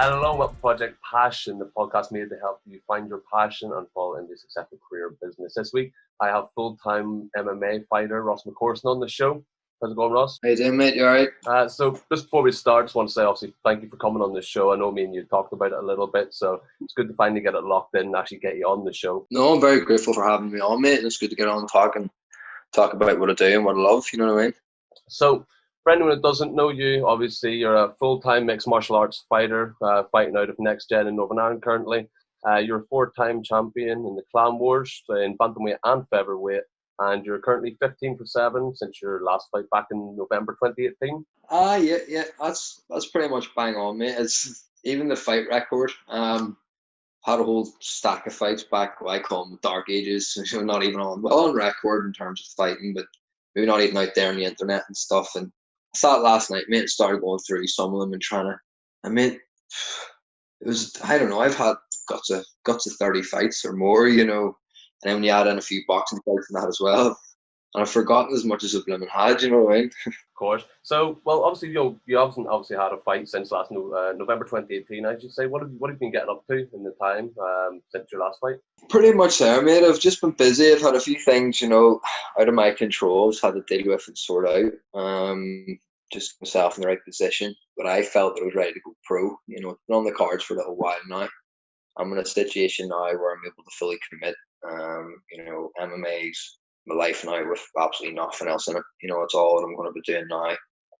And along with Project Passion, the podcast made to help you find your passion and fall into a successful career in business. This week, I have full-time MMA fighter Ross McCorriston on the show. How's it going, Ross? How you doing, mate? You alright? So just before we start, just want to say, obviously, thank you for coming on the show. I know me and you talked about it a little bit, so it's good to finally get it locked in and actually get you on the show. No, I'm very grateful for having me on, mate. And it's good to get on and talk about what I do and what I love, you know what I mean? So, for anyone that doesn't know you, obviously you're a full-time mixed martial arts fighter, fighting out of Next Gen in Northern Ireland currently. You're a four-time champion in the Clan Wars in bantamweight and featherweight, and you're currently 15 for 7 since your last fight back in November 2018. Yeah. That's pretty much bang on, mate. It's even the fight record. Had a whole stack of fights back. I call them dark ages. Not even on record in terms of fighting, but maybe not even out there on the internet and stuff. And I saw it last night, mate. Started going through some of them and trying to. I mean, it was, I don't know. I've had guts of 30 fights or more, you know. And then when you add in a few boxing fights and that as well, and I've forgotten as much as I've blooming had, you know what I mean? Of course. So, well, obviously, you haven't obviously had a fight since last November 2018, I should say. What have you been getting up to in the time since your last fight? Pretty much there, mate. I've just been busy. I've had a few things, you know, out of my control. I've had to deal with and sort out. Just myself in the right position. But I felt that I was ready to go pro. You know, it's been on the cards for a little while now. I'm in a situation now where I'm able to fully commit. You know, MMA's my life now with absolutely nothing else in it. You know, it's all that I'm going to be doing now.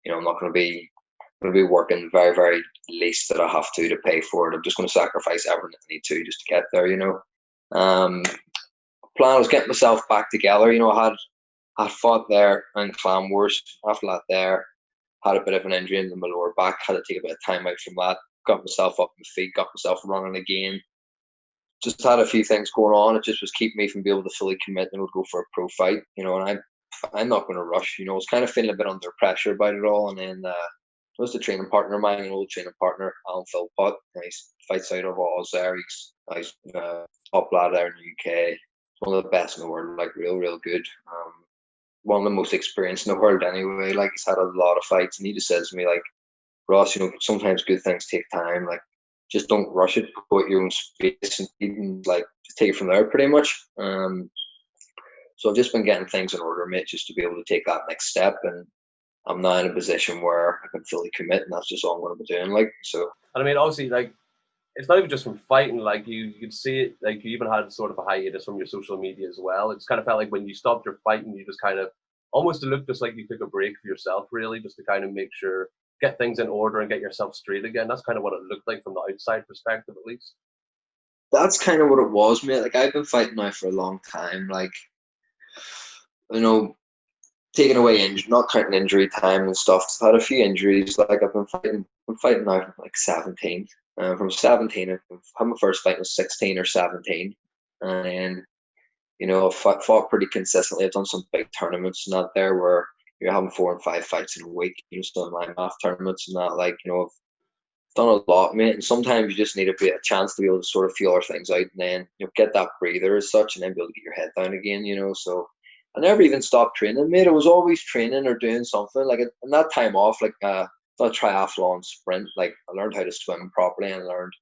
You know, I'm not going to be working very, very least that I have to pay for it. I'm just going to sacrifice everything I need to just to get there, you know. Plan was getting myself back together. You know, I fought there in Clan Wars. After that there, had a bit of an injury in my lower back, had to take a bit of time out from that, got myself up on my feet, got myself running again. Just had a few things going on. It just was keeping me from being able to fully commit and would go for a pro fight, you know, and I'm not going to rush, you know. I was kind of feeling a bit under pressure about it all, and then was the training partner of mine, an old training partner, Alan Philpott. He fights out of Oz there. He's top lad there in the UK. He's one of the best in the world, like real good. One of the most experienced in the world anyway. Like, he's had a lot of fights, and he just says to me, like, Ross, you know, sometimes good things take time. Like, just don't rush it. Go at your own space and even like just take it from there, pretty much. So I've just been getting things in order, mate, just to be able to take that next step. And I'm now in a position where I can fully commit, and that's just all I'm going to be doing. Like, so. And I mean, obviously, like, it's not even just from fighting. Like, you could see it. Like, you even had sort of a hiatus from your social media as well. It just kind of felt like when you stopped your fighting, you just kind of almost looked just like you took a break for yourself, really, just to kind of make sure, get things in order and get yourself straight again. That's kind of what it looked like from the outside perspective, at least. That's kind of what it was, mate. Like, I've been fighting now for a long time. Like, you know, taking away not counting injury time and stuff. I've had a few injuries. Like, I'm fighting now from like 17. From 17, I had my first fight was 16 or 17, and then, you know, I've fought pretty consistently. I've done some big tournaments and that there where you're having 4 and 5 fights in a week. You know, some my math tournaments and that. Like, you know, I've done a lot, mate. And sometimes you just need a chance to be able to sort of feel our things out, and then, you know, get that breather as such, and then be able to get your head down again. You know, so I never even stopped training, mate. I was always training or doing something. Like, in that time off, like a triathlon sprint, like, I learned how to swim properly and learned,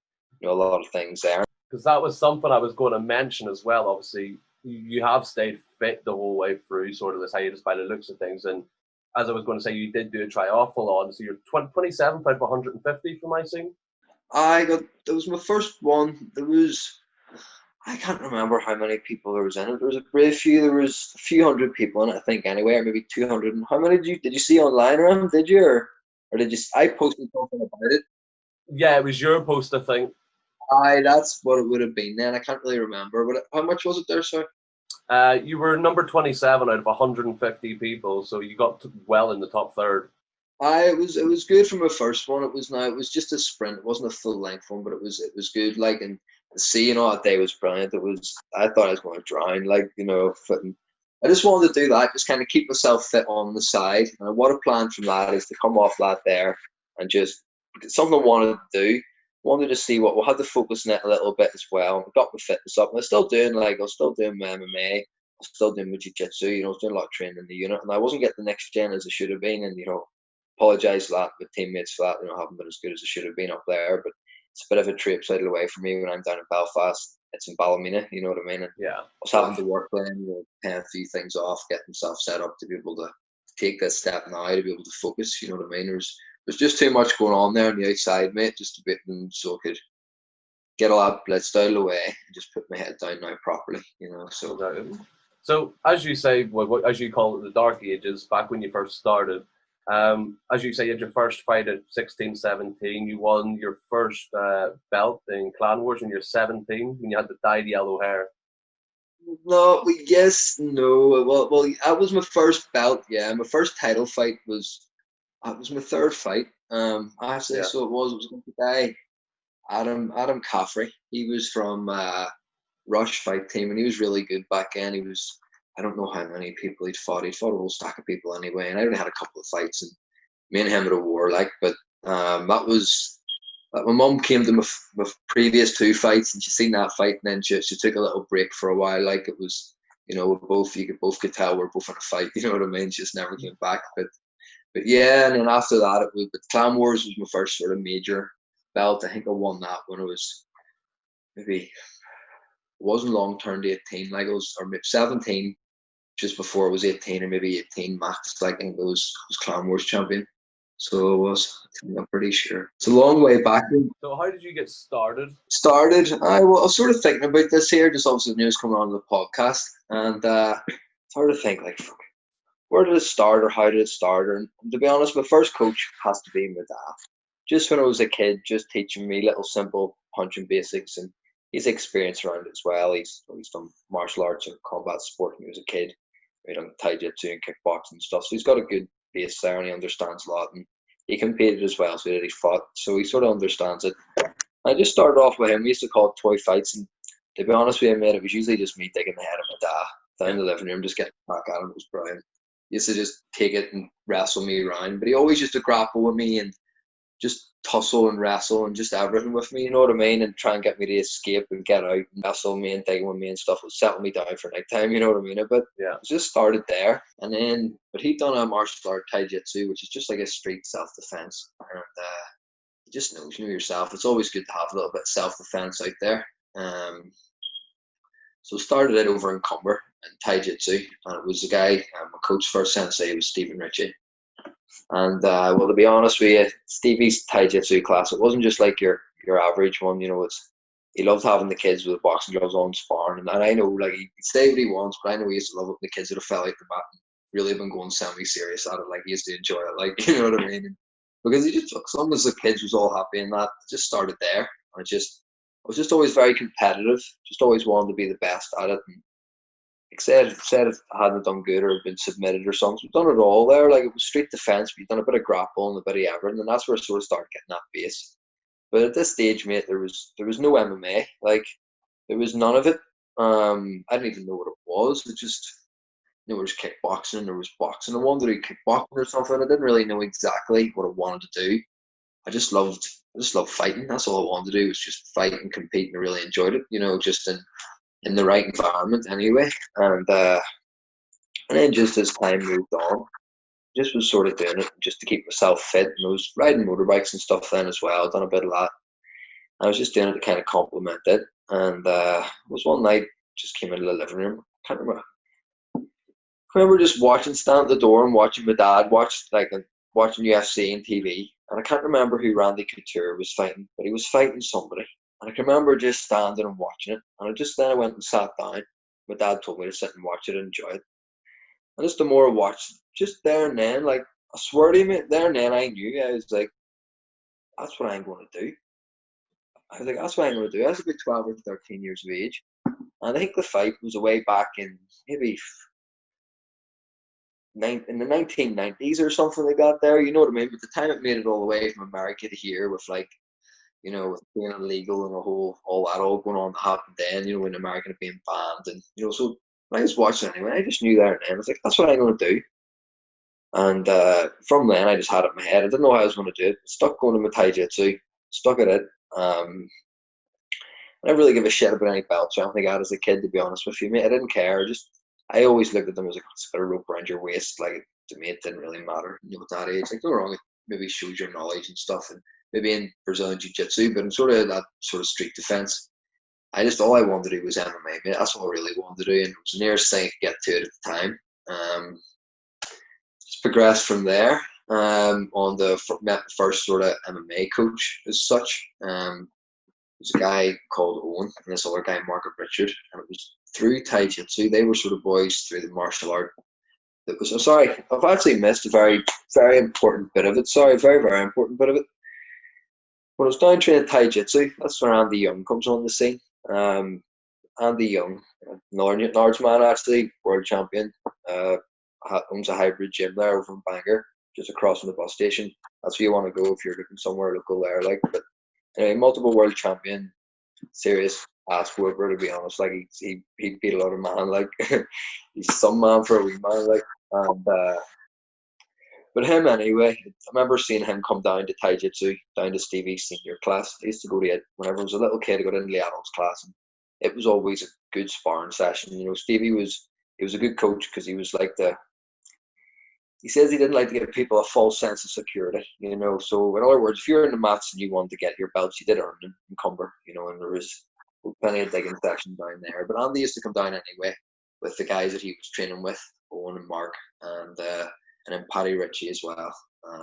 you know, a lot of things there. Because that was something I was going to mention as well. Obviously, you have stayed fit the whole way through sort of this hiatus by the looks of things. And as I was going to say, you did do a triathlon. So you're 27 out of 150 from my scene. That was my first one. I can't remember how many people there was in it. There was a great few. There was a few hundred people in it, I think, anyway, or maybe 200. And how many did you see online around? Did you, or did you? I posted something about it. Yeah, it was your post, I think. That's what it would have been then. I can't really remember. But how much was it there, sir? You were number 27 out of 150 people, so you got well in the top third. It was good for my first one. It was just a sprint. It wasn't a full length one, but it was good. Like, and seeing all that day was brilliant. I thought I was going to drown. Like, you know, I just wanted to do that, just kind of keep myself fit on the side. And what I planned from that is to come off that there and just something I wanted to do. Wanted to see what we had to focus on it a little bit as well. Got my fitness up. And I was still doing my MMA. I was still doing my jiu-jitsu. You know, I was doing a lot of training in the unit, and I wasn't getting the next gen as I should have been. And, you know, apologise for that with teammates for that. You know, I haven't been as good as I should have been up there. But it's a bit of a traipse out of the way for me when I'm down in Belfast. It's in Ballymena, you know what I mean? And I Yeah. was having to work then, paying a few things off, get myself set up to be able to take this step now, to be able to focus, you know what I mean? There's just too much going on there on the outside, mate, just a bit, and so I could get all that blitzed out of the way and just put my head down now properly, so. Okay. So, as you say, as you call it, the dark ages, back when you first started, as you say, you had your first fight at 16, 17. You won your first belt in Clan Wars when you're 17, when you had the dyed yellow hair. No, yes, no. Well, that was my first belt. Yeah, my first title fight was my third fight. Actually, Yeah. so it was with the guy Adam Caffrey. He was from Rush Fight Team, and he was really good back then. I don't know how many people he'd fought. He'd fought a whole stack of people anyway, and I only had a couple of fights, and me and him had a war, but that was. My mum came to my previous two fights, and she seen that fight, and then she took a little break for a while. Like, it was, you could tell we're both in a fight. You know what I mean? She just never came back. But yeah, and then after that, but Clan Wars was my first sort of major belt. I think I won that when I was maybe, it wasn't long turned 18, like or maybe 17, just before I was 18, or maybe 18 max. Like, I think I was Clan Wars champion. So it was. I'm pretty sure. It's a long way back. So, how did you get started? I was sort of thinking about this here, just obviously news coming on the podcast, and it's hard to think, like, where did it start or how did it start? And to be honest, my first coach has to be my dad. Just when I was a kid, just teaching me little simple punching basics, and he's experienced around it as well. He's done martial arts and combat sport when he was a kid. He done taijutsu and kickboxing and stuff, so he's got a good base there, and he understands a lot. And he competed as well, so he fought, so he sort of understands it. I just started off with him. We used to call it toy fights, and to be honest with you, mate, it was usually just me taking the head of my dad down the living room, just getting back at him. It was brilliant. He used to just take it and wrestle me around, but he always used to grapple with me and just tussle and wrestle and just everything with me, you know what I mean? And try and get me to escape and get out and wrestle me and dig with me and stuff. Would settle me down for night time, you know what I mean? But Yeah. it just started there. And then, but he'd done a martial art taijutsu, which is just like a street self-defense. And you just know yourself. It's always good to have a little bit of self-defense out there. So started it over in Cumber and taijutsu. And it was a guy, my coach first sensei was Stephen Ritchie. And well, to be honest with you, Stevie's taijutsu class, it wasn't just like your average one. He loved having the kids with the boxing gloves on sparring. And I know, like, he'd say what he wants, but I know he used to love it when the kids would have fell out the mat and really been going semi-serious at it. Like, he used to enjoy it, like, you know what I mean? And because he just, as long as the kids was all happy and that, it just started there. And I was just always very competitive, just always wanted to be the best at it. And said if I hadn't done good or been submitted or something, we've done it all there. Like, it was straight defense, we've done a bit of grapple and a bit of everything, and that's where I sort of started getting that base. But at this stage, mate, there was no MMA. Like, there was none of it. I didn't even know what it was. It just, there was kickboxing and there was boxing. I wanted to do kickboxing or something. I didn't really know exactly what I wanted to do. I just loved fighting. That's all I wanted to do, was just fight and compete, and I really enjoyed it. Just in the right environment anyway. And then just as time moved on, just was sort of doing it just to keep myself fit. And I was riding motorbikes and stuff then as well. Done a bit of that. I was just doing it to kind of complement it. And it was one night, just came into the living room. Can't remember. I remember just standing at the door and watching my dad watching UFC and TV. And I can't remember who Randy Couture was fighting, but he was fighting somebody. And I can remember just standing and watching it. And I went and sat down. My dad told me to sit and watch it and enjoy it. And just the more I watched, just there and then, like, I swear to you, there and then I knew. I was like, that's what I'm going to do. I was like, that's what I'm going to do. I was about 12 or 13 years of age. And I think the fight was way back in maybe in the 1990s or something like that there. You know what I mean? But the time it made it all the way from America to here with, like, with being illegal and all that all going on that happened then, when America being banned. And, so when I was watching it anyway, I just knew there and then. I was like, that's what I'm going to do. And from then, I just had it in my head. I didn't know how I was going to do it. Stuck going to my taijutsu, stuck at it. I didn't really give a shit about any belts or anything I had as a kid, to be honest with you, mate. I didn't care. I always looked at them as a bit of rope around your waist. Like, to me, it didn't really matter. At that age, like, no wrong, it maybe shows your knowledge and stuff. And maybe in Brazilian Jiu-Jitsu, but in sort of that sort of street defense. All I wanted to do was MMA. Mate. That's what I really wanted to do, and it was the nearest thing I could get to it at the time. Just progressed from there. On met the first sort of MMA coach as such. There's a guy called Owen and this other guy, Margaret Richard, and it was through Tai Jitsu. They were sort of boys through the martial art. That was, sorry, I've actually missed a very, very important bit of it. Sorry, very, very important bit of it. When I was down training Tai Jitsu, that's where Andy Young comes on the scene. Andy Young, another large man actually, world champion, owns a hybrid gym there over in Bangor, just across from the bus station. That's where you want to go if you're looking somewhere local there. Like, but anyway, multiple world champion, serious ass whooper to be honest. Like he beat a lot of man. Like he's some man for a wee man. Like and but him anyway. I remember seeing him come down to Tai Jitsu, down to Stevie's senior class. I used to go to it whenever I was a little kid. I got into the adults class, and it was always a good sparring session. You know, Stevie was a good coach because he was like he says he didn't like to give people a false sense of security, you know. So in other words, if you're in the mats and you wanted to get your belts, you did earn them in Cumber, you know, and there was plenty of digging section down there. But Andy used to come down anyway with the guys that he was training with, Owen and Mark, and then Paddy Ritchie as well.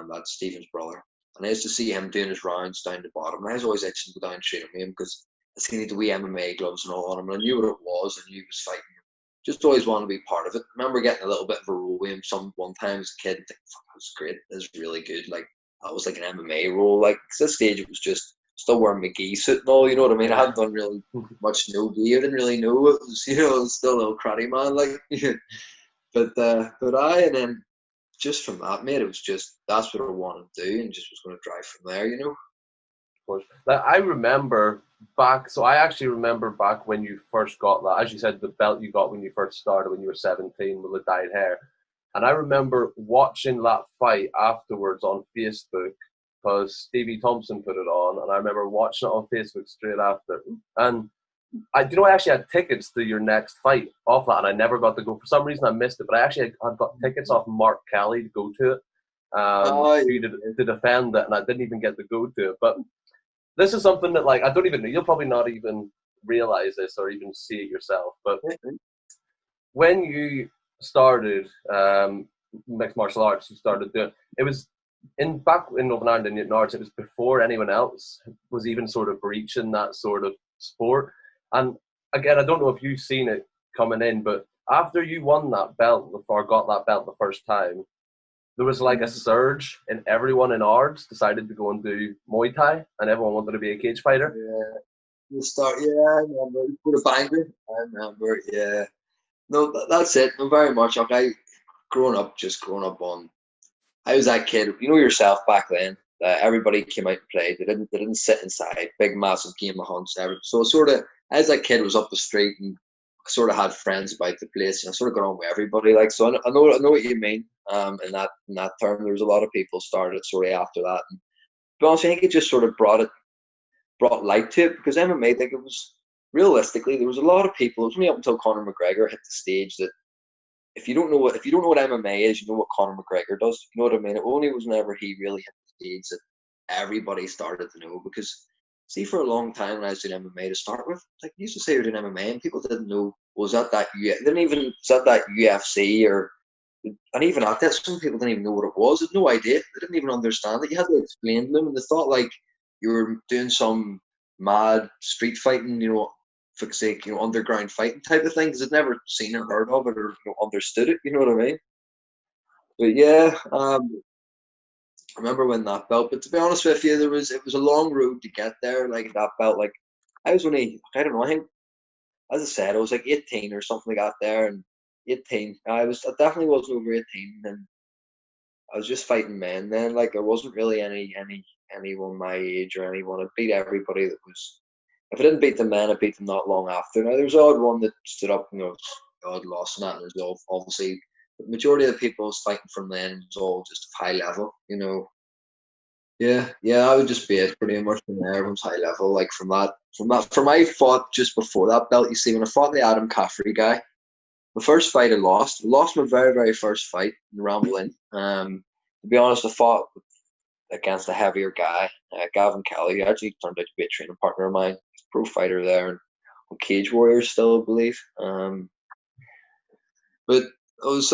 That's Stephen's brother. And I used to see him doing his rounds down the bottom. And I was always itching to go down and train with him because I seen the wee MMA gloves and all on him, and I knew what it was, and he was fighting. Just always wanted to be part of it. I remember getting a little bit of a role with him one time as a kid. That was great. It was really good. Like that was like an MMA role. Like at this stage, it was just still wearing McGee suit and all. You know what I mean? I hadn't done really much no gi. I didn't really know it was. You know, I was still a little karate man. Like, and then just from that, mate, it was just that's what I wanted to do, and just was going to drive from there. You know. Like, I remember back, so I actually remember back when you first got that, as you said, the belt you got when you first started when you were 17 with the dyed hair. And I remember watching that fight afterwards on Facebook because Stevie Thompson put it on, and I remember watching it on Facebook straight after. And I actually had tickets to your next fight off that, and I never got to go. For some reason, I missed it, but I actually had got tickets off Mark Kelly to go to it, to defend it, and I didn't even get to go to it. But this is something that, like, I don't even know. You'll probably not even realize this or even see it yourself. But when you started mixed martial arts, you started doing it was back in Northern Ireland in Norwich. It was before anyone else was even sort of breaching that sort of sport. And again, I don't know if you've seen it coming in, but after you won that belt or got that belt the first time, there was like a surge and everyone in Ards decided to go and do Muay Thai and everyone wanted to be a cage fighter. Yeah. I remember. Put a banger. I remember, yeah. No, that's it. No, very much. Like growing up on, I was that kid, you know yourself back then, everybody came out and played. They didn't sit inside, big massive game of hunts. So sort of, as that kid was up the street and sort of had friends about the place, and I sort of got on with everybody. Like, so I know what you mean. In that term, there was a lot of people started sort of after that. And to be honest, I think it just sort of brought light to it because MMA, like it was realistically, there was a lot of people. It was only up until Conor McGregor hit the stage that if you don't know what MMA is, you know what Conor McGregor does. You know what I mean? It only was whenever he really hit the stage that everybody started to know because. See, for a long time when I was doing MMA to start with, like you used to say you're doing MMA and people didn't know, was that UFC or, and even at that, some people didn't even know what it was. They had no idea. They didn't even understand it. You had to explain to them and they thought like you were doing some mad street fighting, you know, for sake, you know, underground fighting type of thing because they'd never seen or heard of it or understood it, you know what I mean? But yeah, I remember winning that belt, but to be honest with you, it was a long road to get there. Like that belt, like I was only, I don't know, I think, as I said, I was like 18 or something like that there, and 18. I definitely wasn't over 18, and I was just fighting men then. Like there wasn't really anyone my age or anyone. I beat everybody that was. If I didn't beat the men, I beat them not long after. Now there was odd one that stood up, you know, odd loss and that, and there's obviously. The majority of the people I was fighting from then was all just high level, you know. Yeah, I would just be it pretty much from there. Everyone's high level, like from that. From I fought just before that belt. You see, when I fought the Adam Caffrey guy, the first fight I lost my very very first fight in Ramblin. To be honest, I fought against a heavier guy, Gavin Kelly, who actually turned out to be a training partner of mine. He's a pro fighter there on Cage Warriors still, I believe. But it was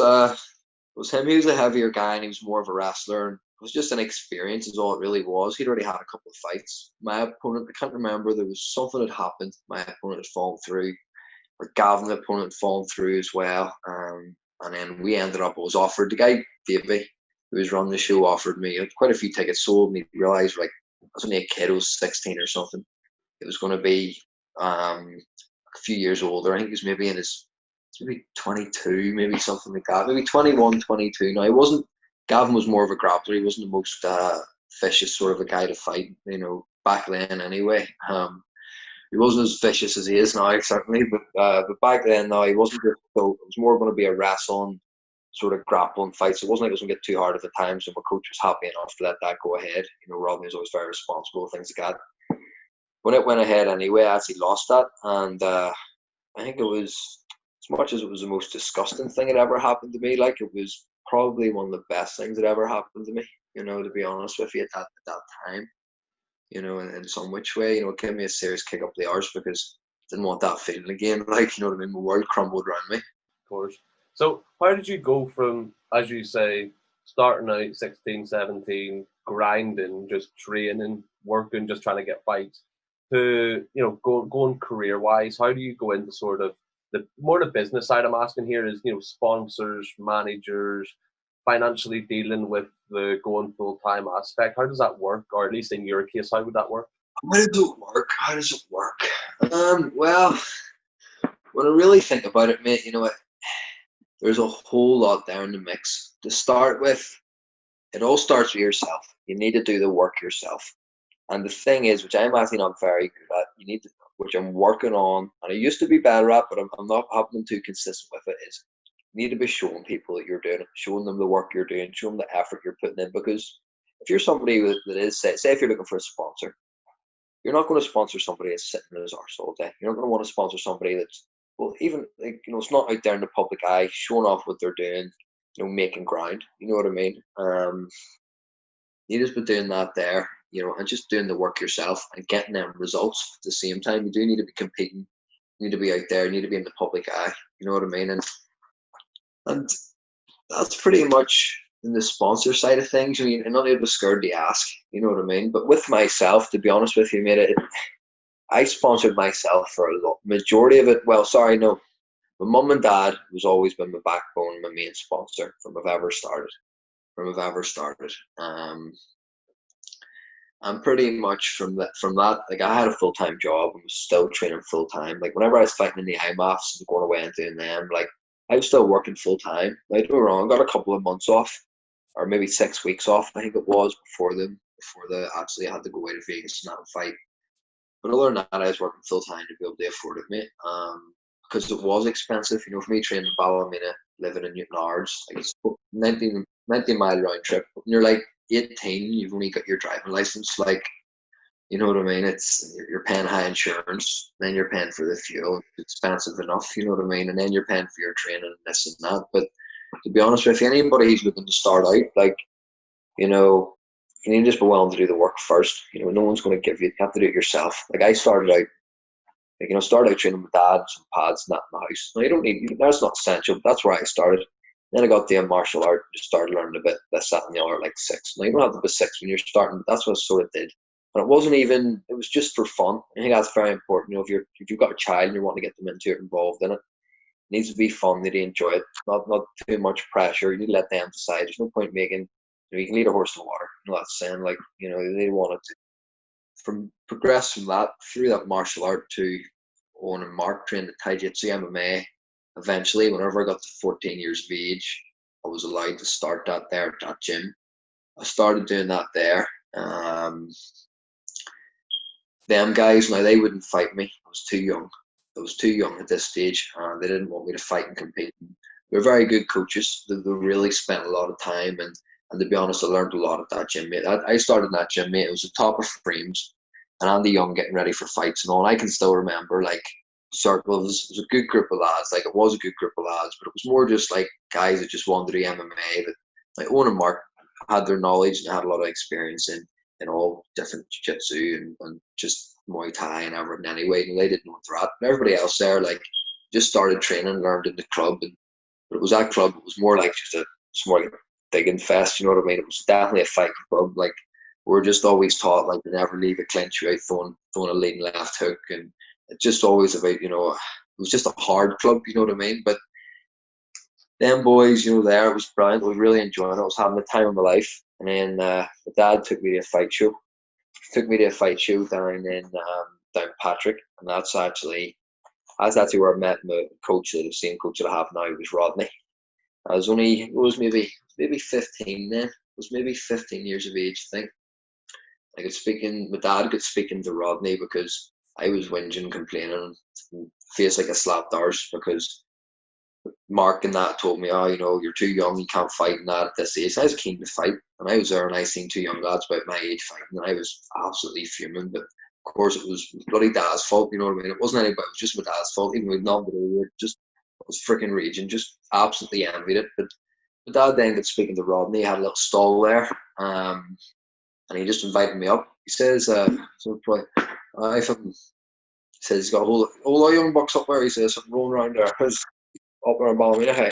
him. He was a heavier guy and he was more of a wrestler. And it was just an experience is all it really was. He'd already had a couple of fights. My opponent, I can't remember, there was something had happened. My opponent had fallen through, or Gavin, the opponent, had fallen through as well. And then we ended up, I was offered, the guy, Davey, who was running the show, offered me quite a few tickets sold, and he realised, like, I was only a kid, I was 16 or something. It was going to be a few years older. I think he was maybe in his, maybe 22, maybe something like that. Maybe 21, 22. Now, Gavin was more of a grappler. He wasn't the most vicious sort of a guy to fight, back then anyway. He wasn't as vicious as he is now, certainly, but back then, no, he wasn't. So it was more going to be a wrestling, sort of grappling fight. So it wasn't like it was going to get too hard at the time. So my coach was happy enough to let that go ahead. Rodney was always very responsible, things like that. When it went ahead anyway, I actually lost that, and I think it was, as much as it was the most disgusting thing that ever happened to me, like, it was probably one of the best things that ever happened to me, to be honest with you, at that time, in some which way, it gave me a serious kick up the arse because I didn't want that feeling again, like, you know what I mean, my world crumbled around me. Of course. So how did you go from, as you say, starting out 16, 17, grinding, just training, working, just trying to get fights, to, going career-wise? How do you go into sort of the business side I'm asking here is, sponsors, managers, financially dealing with the going full-time aspect? How does that work? Or at least in your case, how would that work? How does it work? Well, when I really think about it, mate, there's a whole lot there in the mix. To start with, it all starts with yourself. You need to do the work yourself. And the thing is, which I'm actually not very good at, which I'm working on, and I used to be better at, but I'm not having too consistent with it, is you need to be showing people that you're doing it, showing them the work you're doing, showing them the effort you're putting in. Because if you're somebody that is, say if you're looking for a sponsor, you're not going to sponsor somebody that's sitting in his arse all day. You're not going to want to sponsor somebody that's, well, even, like, it's not out there in the public eye, showing off what they're doing, making ground. You know what I mean? You just be doing that there, and just doing the work yourself and getting them results at the same time. You do need to be competing. You need to be out there. You need to be in the public eye. You know what I mean? And that's pretty much in the sponsor side of things. I mean, I'm not able to scared to ask. You know what I mean? But with myself, to be honest with you, mate, I sponsored myself for a lot. Majority of it. Well, sorry, no. My mum and dad has always been my backbone, my main sponsor from I've ever started. And pretty much from that, like, I had a full-time job and was still training full-time. Like, whenever I was fighting in the IMAFs and going away and doing them, like, I was still working full-time. Like, don't get me wrong, I got a couple of months off, or maybe 6 weeks off, I think it was, before actually I had to go away to Vegas and that fight. But other than that, I was working full-time to be able to afford it, mate. Because it was expensive, for me training in Ballymena, living in Newton Ards, like, it's 19-mile round trip. When you're like 18, you've only got your driving license, like, you know what I mean? It's, you're paying high insurance, then you're paying for the fuel. It's expensive enough, you know what I mean? And then you're paying for your training and this and that. But to be honest with you, anybody who's looking to start out, like, you need to just be willing to do the work first. No one's going to give you. You have to do it yourself. Like, I started out, training with dad, some pads, and that in the house. Now, you don't need, that's not essential, but that's where I started. Then I got the martial art, just started learning a bit this, that, and the other, like 6. Now, you don't have to be 6 when you're starting, but that's what I sort of did. And it was just for fun. I think that's very important. If you've got a child and you want to get them into it, involved in it, it needs to be fun, they need to enjoy it, not too much pressure. You need to let them decide. There's no point making, you can lead a horse to water. That's saying, like, they want it to progress from that, through that martial art, to Owen and Mark trained at Taijutsu, MMA. Eventually, whenever I got to 14 years of age, I was allowed to start that there at that gym. I started doing that there. Them guys, now, they wouldn't fight me. I was too young at this stage, and they didn't want me to fight and compete. They're very good coaches. They really spent a lot of time, and to be honest, I learned a lot at that gym, mate. I started in that gym, mate. It was the top of frames, and Andy Young getting ready for fights and all. And I can still remember, like, circles. It was a good group of lads. Like, it was a good group of lads, but it was more just like guys that just wanted to do MMA. But like Owen and Mark, had their knowledge and had a lot of experience in all different jiu-jitsu and just Muay Thai and everything anyway. And they didn't know what they're at. And everybody else there, like, just started training, learned in the club. But it was that club, it was more like it's more like a digging fest, you know what I mean? It was definitely a fight club. Like, we're just always taught, like, to never leave a clinch without throwing a leading left hook. And it's just always about, it was just a hard club, you know what I mean? But them boys, there, it was brilliant. I was really enjoying it. I was having the time of my life. And then my dad took me to a fight show. Down in down Patrick, and that's actually where I met my coach, the same coach that I have now. It was Rodney. It was maybe 15 then. It was maybe 15 years of age, I think. My dad got speaking to Rodney because I was whinging, complaining, and face like a slapped arse because Mark and that told me, you're too young, you can't fight and that at this age. And I was keen to fight, and I was there, and I seen two young lads about my age fighting, and I was absolutely fuming. But of course, it was bloody Dad's fault, you know what I mean? It wasn't anybody, it was just my dad's fault, even with nothing to do with it. Just, I was freaking raging, just absolutely envied it. But my dad then got speaking to Rodney, had a little stall there, and he just invited me up. He says, he's got a whole lot of young bucks up there. He says, I'm rolling around there. Up there in Ballymena, hey.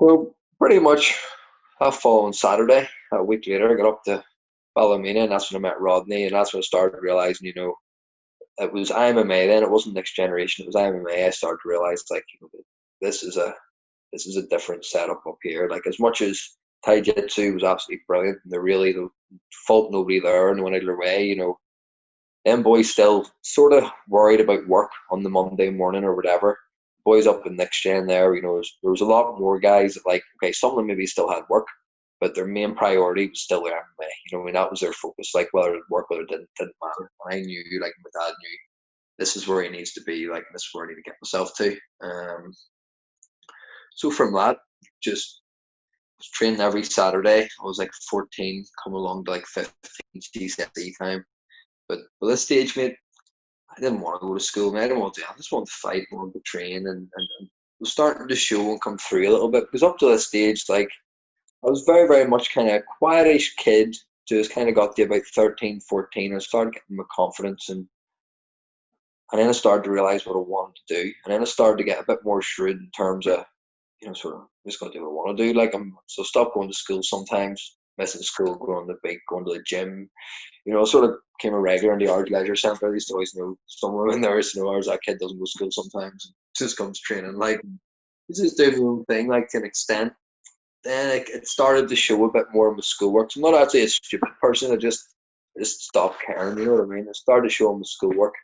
Well, pretty much that following Saturday, a week later, I got up to Ballymena, and that's when I met Rodney, and that's when I started realising, it was MMA then, it wasn't Next Generation, it was MMA. I started to realise, like, this is a different setup up here. Like, as much as Thai Jitsu was absolutely brilliant, and they fault nobody there, and they went out of their way, them boys still sort of worried about work on the Monday morning or whatever. Boys up in Next Gen there, there was a lot more guys that, like, okay, some of them maybe still had work, but their main priority was still their MMA. That was their focus. Like, whether it worked, whether it didn't matter. And I knew, like, my dad knew, this is where he needs to be, like, this is where I need to get myself to. So from that, just was training every Saturday. I was like 14, coming along to like 15 GCSE time. But by this stage, mate, I didn't want to go to school, man. I didn't want to. I just wanted to fight, wanted to train, and was starting to show and come through a little bit. Because up to this stage, like, I was very, very much kind of a quietish kid. Just kind of got to about 13, 14. I started getting my confidence, and then I started to realize what I wanted to do. And then I started to get a bit more shrewd in terms of, sort of, I'm just going to do what I want to do. Like, so stop going to school sometimes, missing school, going to the gym. Sort of became a regular in the art leisure centre. I used to always know someone in there, hours that kid doesn't go to school sometimes, just comes training. Like, it's just doing my own thing, like, to an extent. Then it started to show a bit more in my schoolwork. So I'm not actually a stupid person. I just stopped caring. You know what I mean? I started showing my schoolwork.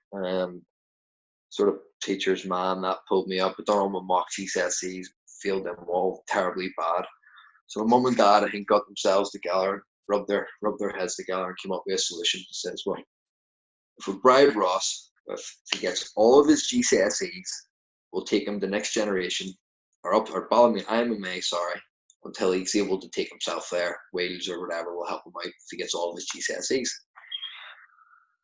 Sort of teachers, man, that pulled me up. I done all my mock GCSEs, failed them all terribly bad. So my mum and dad, I think, got themselves together, rubbed their heads together, and came up with a solution. It says, well, if we bribe Ross, if he gets all of his GCSEs, we'll take him to Next Generation, or Ballymena MMA, until he's able to take himself there, Wales or whatever, we'll help him out if he gets all of his GCSEs.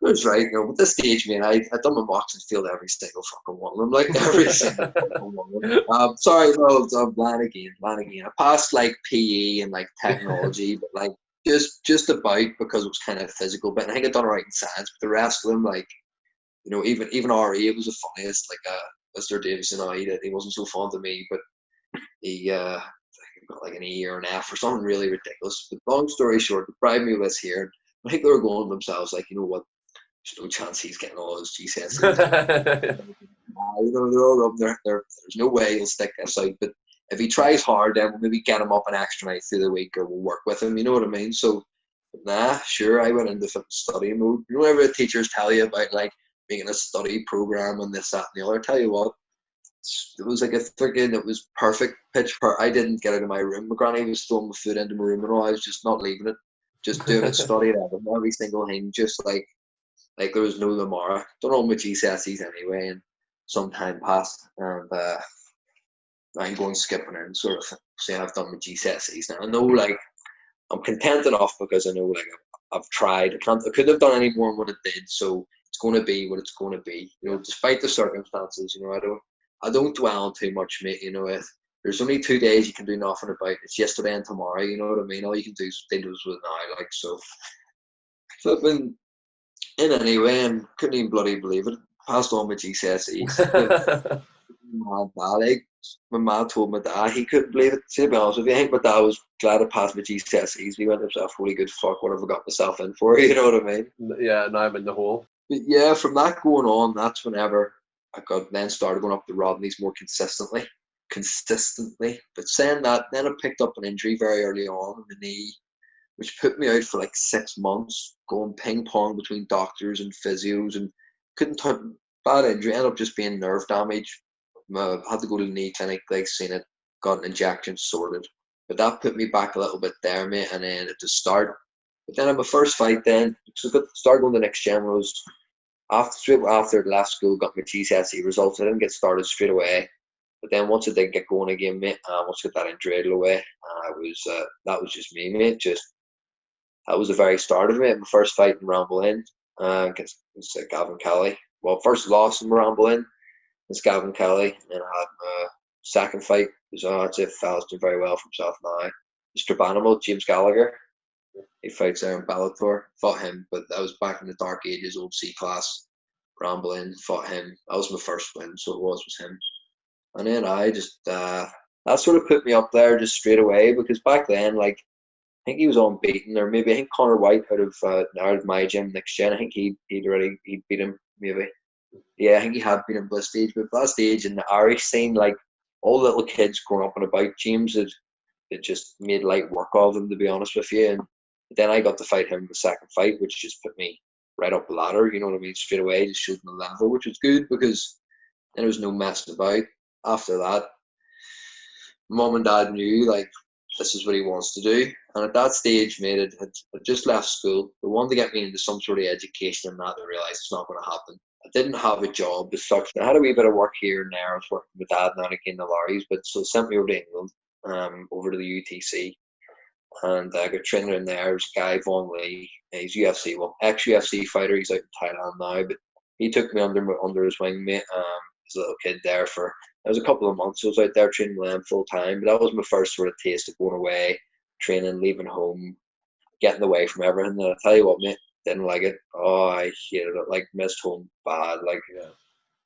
That's right. At this stage, man, I'd done my mocks and failed every single fucking one of them. Like, every single fucking one of them. Sorry, no, I'm lying again. I passed, like, PE and, like, technology, but, like, just about, because it was kind of physical. But I think I'd done all right in science. But the rest of them, like, even RE, it was the funniest. Like, Mr. Davison, he wasn't so fond of me, but he got like an E or an F or something really ridiculous. But long story short, they bribed me with this here. I think they were going to themselves, like, you know what? There's no chance he's getting all his GCSEs. They're all rubbing there's no way he'll stick this out. But if he tries hard, then we'll maybe get him up an extra night through the week, or we'll work with him. You know what I mean? So, sure, I went into study mode. Whenever the teachers tell you about, like, making a study program and this, that, and the other, I tell you what, it was like it was perfect pitch. I didn't get out of my room. My granny was throwing my food into my room and all. I was just not leaving it. Just doing it, studying every single thing, just like there was no tomorrow. Done all my GCSEs anyway, and some time passed, and I'm going skipping in, sort of saying I've done my GCSEs now. I know, like, I'm content enough because I know, like, I've tried. I couldn't have done any more than what I did, so it's going to be what it's going to be. Despite the circumstances, I don't dwell on too much, mate. If there's only 2 days you can do nothing about. It's yesterday and tomorrow. You know what I mean? All you can do is deal with now. Like so. Flipping in anyway, and couldn't even bloody believe it. Passed on my GCSEs. My mom told my dad he couldn't believe it. To be honest with you, I think my dad was glad I passed my GCSEs. He went to himself, "Holy good fuck, what have I got myself in for?" You know what I mean? Yeah, now I'm in the hole. But yeah, from that going on, that's whenever I got then started going up the Rodneys more consistently. But saying that, then I picked up an injury very early on in the knee, which put me out for like 6 months, going ping pong between doctors and physios, and couldn't touch. Bad injury, ended up just being nerve damage. Had to go to the knee clinic, like seen it, got an injection sorted. But that put me back a little bit there, mate. And then at the start, but then at my first fight, then so I got started going the next gen was straight after I left school, got my GCSE results. I didn't get started straight away. But then once I did get going again, mate, once I got that injury out of the way, that was just me, mate. That was the very start of it. My first fight in Ramble Inn against Gavin Kelly. Well, first loss in Ramble Inn against Gavin Kelly, and I had my second fight. I'd say fella's doing very well for himself now. Mr. Banimal, James Gallagher. He fights there in Bellator. Fought him, but that was back in the dark ages, old C class. Ramble Inn, fought him. That was my first win, so it was him. And then I just that sort of put me up there just straight away, because back then, like, I think he was unbeaten, or maybe I think Connor White out of my gym next gen. I think he'd beat him, maybe. Yeah, I think he had beat him by stage, but by that stage in the Irish scene, like all little kids growing up and about James, it just made light work of him, to be honest with you. And then I got to fight him in the second fight, which just put me right up the ladder. You know what I mean? Straight away, just showed me the level, which was good, because then there was no messing about. After that, mum and dad knew, like, this is what he wants to do. And at that stage, mate, I just left school. They wanted to get me into some sort of education, and that I realised it's not going to happen. I didn't have a job as such. I had a wee bit of work here and there. I was working with dad now and again in the lorries, but so they sent me over to England, over to the UTC. And I got trained in there. There's a guy, Vaughan Lee. He's UFC, well, ex-UFC fighter. He's out in Thailand now, but he took me under his wing, mate. As a little kid there for, it was a couple of months. I was out there training with him full time, but that was my first sort of taste of going away, training, leaving home, getting away from everything. And I tell you what, mate, didn't like it. Oh, I hated it. Like, missed home bad. Like, Yeah.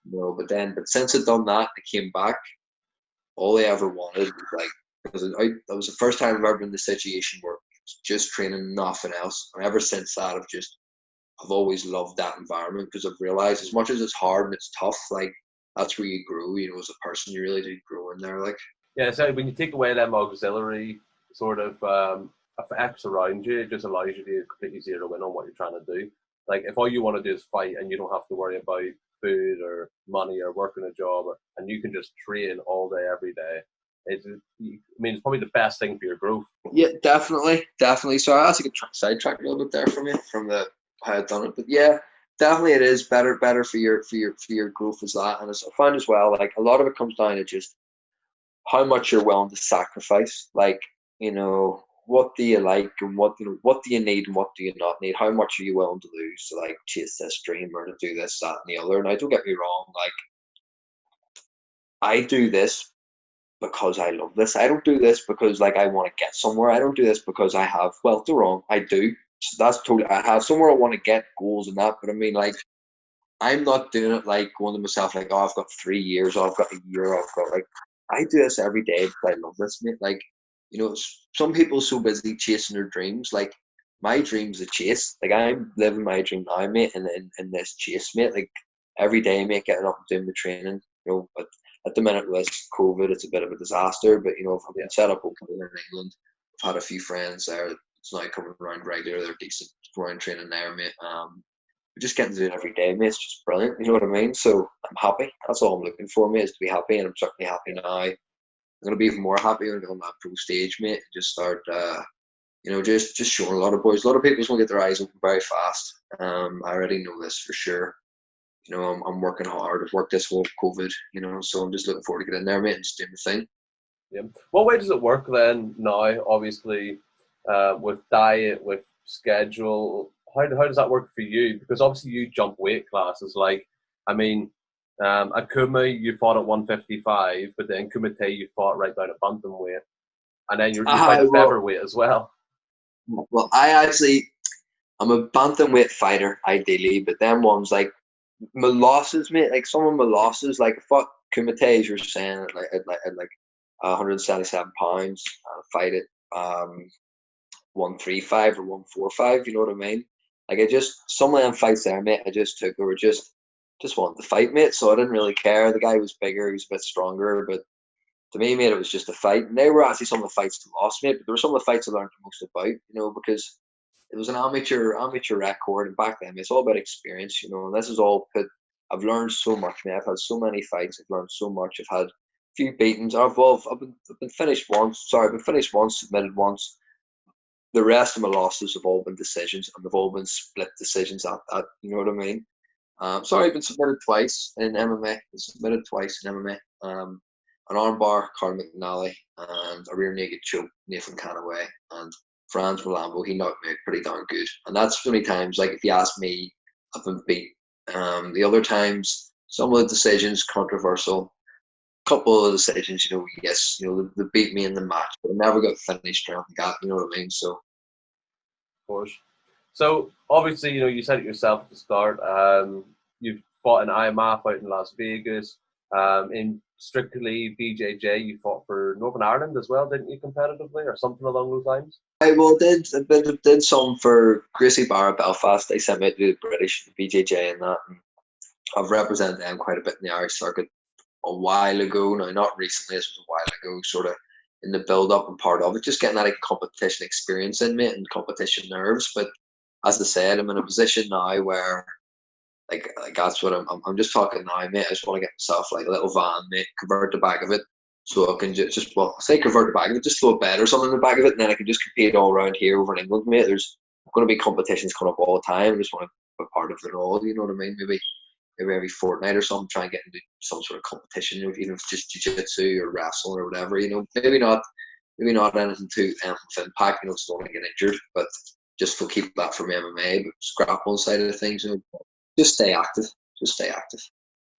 no. But since I'd done that, I came back. All I ever wanted was, like, because that was the first time I've ever been in the situation where just training, nothing else. And ever since that, I've always loved that environment, because I've realized as much as it's hard and it's tough, like, that's where you grow, you know, as a person. You really do grow in there, like. Yeah, so when you take away them auxiliary sort of effects around you, it just allows you to completely zero in on what you're trying to do. Like, if all you want to do is fight and you don't have to worry about food or money or working a job, and you can just train all day, every day, it's probably the best thing for your growth. Yeah, definitely. So I had to get sidetracked a little bit there from the how I'd done it, but yeah, definitely it is better for your growth as that. And I find as well, like, a lot of it comes down to just how much you're willing to sacrifice. Like, you know, what do you like, and what do you need, and what do you not need? How much are you willing to lose to, like, chase this dream, or to do this, that, and the other? Now, don't get me wrong, like, I do this because I love this. I don't do this because, like, I want to get somewhere. I don't do this because I have, well, they're wrong. I do. So that's totally, I have somewhere I want to get, goals and that. But I mean, like, I'm not doing it like going to myself like, oh, I've got 3 years, or I've got a year, or I've got, like, I do this every day because I love this, mate. Like, you know, some people are so busy chasing their dreams. Like, my dream's a chase. Like, I'm living my dream now, mate, in this chase, mate. Like, every day, mate, getting up and doing the training, you know. But at the minute with COVID, it's a bit of a disaster. But, you know, I've been set up over in England. I've had a few friends there. It's now coming around regular. They're decent around training there, mate. Just getting to do it every day, mate. It's just brilliant. You know what I mean? So I'm happy. That's all I'm looking for, mate, is to be happy. And I'm certainly happy now. I'm going to be even more happy when I get on that pro stage, mate. And just start, you know, just showing a lot of boys. A lot of people want to get their eyes open very fast. I already know this for sure. You know, I'm working hard. I've worked this whole COVID, you know, so I'm just looking forward to getting in there, mate, and just doing the thing. Yeah. What way does it work then now, obviously, with diet, with schedule? How does that work for you? Because obviously you jump weight classes. Like, I mean, Akuma, you fought at 155, but then Kumite, you fought right down at bantamweight, and then you fight at featherweight as well. Well, I'm a bantamweight fighter ideally, but then ones like my losses, mate. Like some of my losses, like I fought Kumite, as you were saying, at 177 pounds, fight at 135 or 145. You know what I mean? Like some of them fights there, mate. I just took over just wanted to fight, mate. So I didn't really care. The guy was bigger, he was a bit stronger, but to me, mate, it was just a fight. And they were actually some of the fights I lost, mate. But there were some of the fights I learned the most about, you know, because it was an amateur record, and back then it's all about experience, you know. And this is all I've learned so much, man. I've had so many fights. I've learned so much. I've had a few beatings. I've been finished once. Sorry, I've been finished once, submitted once. The rest of my losses have all been decisions, and they've all been split decisions. At you know what I mean? Sorry, I've been submitted twice in MMA. Been submitted twice in MMA. An armbar, Conor McNally, and a rear naked choke, Nathan Canaway, and Franz Malambo. He knocked me out pretty darn good. And that's the only times, like, if you ask me, I've been beat. The other times, some of the decisions, controversial. Couple of decisions, you know, yes, you know, they beat me in the match, but I never got finished around the gap, you know what I mean? So, of course. So, obviously, you know, you said it yourself at the start. You've fought in IMF out in Las Vegas. In strictly BJJ, you fought for Northern Ireland as well, didn't you, competitively, or something along those lines? I did some for Gracie Barra Belfast. They sent me to the British BJJ and that. And I've represented them quite a bit in the Irish circuit a while ago. Now, not recently, this was a while ago, sort of in the build-up and part of it, just getting that competition experience in me and competition nerves. But as I said, I'm in a position now where like that's what I'm just talking now, mate. I just want to get myself like a little van, mate, convert the back of it, so I can just say convert the back of it, just throw a bed or something in the back of it, and then I can just compete all around here over in England, mate. There's going to be competitions coming up all the time. I just want to be part of it all. You know what I mean? Maybe every fortnight or something, try and get into some sort of competition, you know, even if it's just jiu-jitsu or wrestling or whatever. You know, maybe not anything too impact. You know, still want to get injured, but just to keep that from MMA, but grappling side of the things, you know. Just stay active.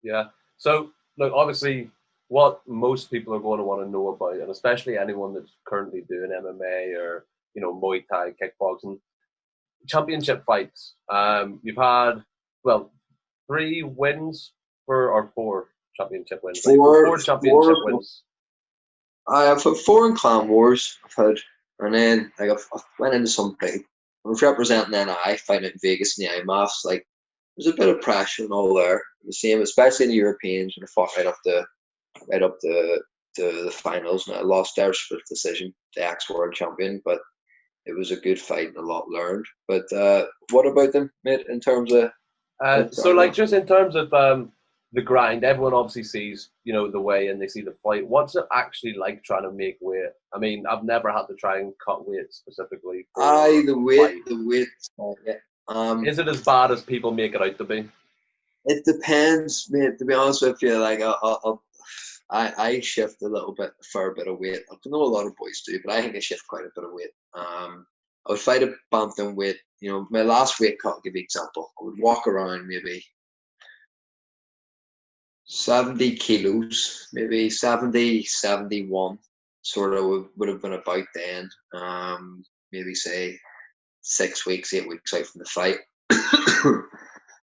Yeah. So, look, obviously, what most people are going to want to know about, and especially anyone that's currently doing MMA or, you know, Muay Thai, kickboxing, championship fights. You've had, well, 3 wins or 4 championship wins. Four championship wins. I've had 4 in Clan Wars. I've had, and then like I've went into some big. I was representing NI, fighting in Vegas in the IMAFs. Like, there's a bit of pressure and all there. The same, especially in the Europeans, when I fought right up the finals, and I lost there for decision, the ex-world champion. But it was a good fight and a lot learned. But what about them, mate? In terms of so, like, just in terms of the grind, everyone obviously sees, you know, the weigh and they see the fight. What's it actually like trying to make weight? I mean, I've never had to try and cut weight specifically. The weight. Yeah. Is it as bad as people make it out to be? It depends, mate. To be honest with you, like I shift a fair bit of weight. I don't know a lot of boys do, but I think I shift quite a bit of weight. I would fight a bantamweight. You know, my last weight cut, I'll give you an example. I would walk around maybe 70 kilos, maybe 70, 71, sort of would have been about then. Maybe say 6 weeks, 8 weeks out from the fight.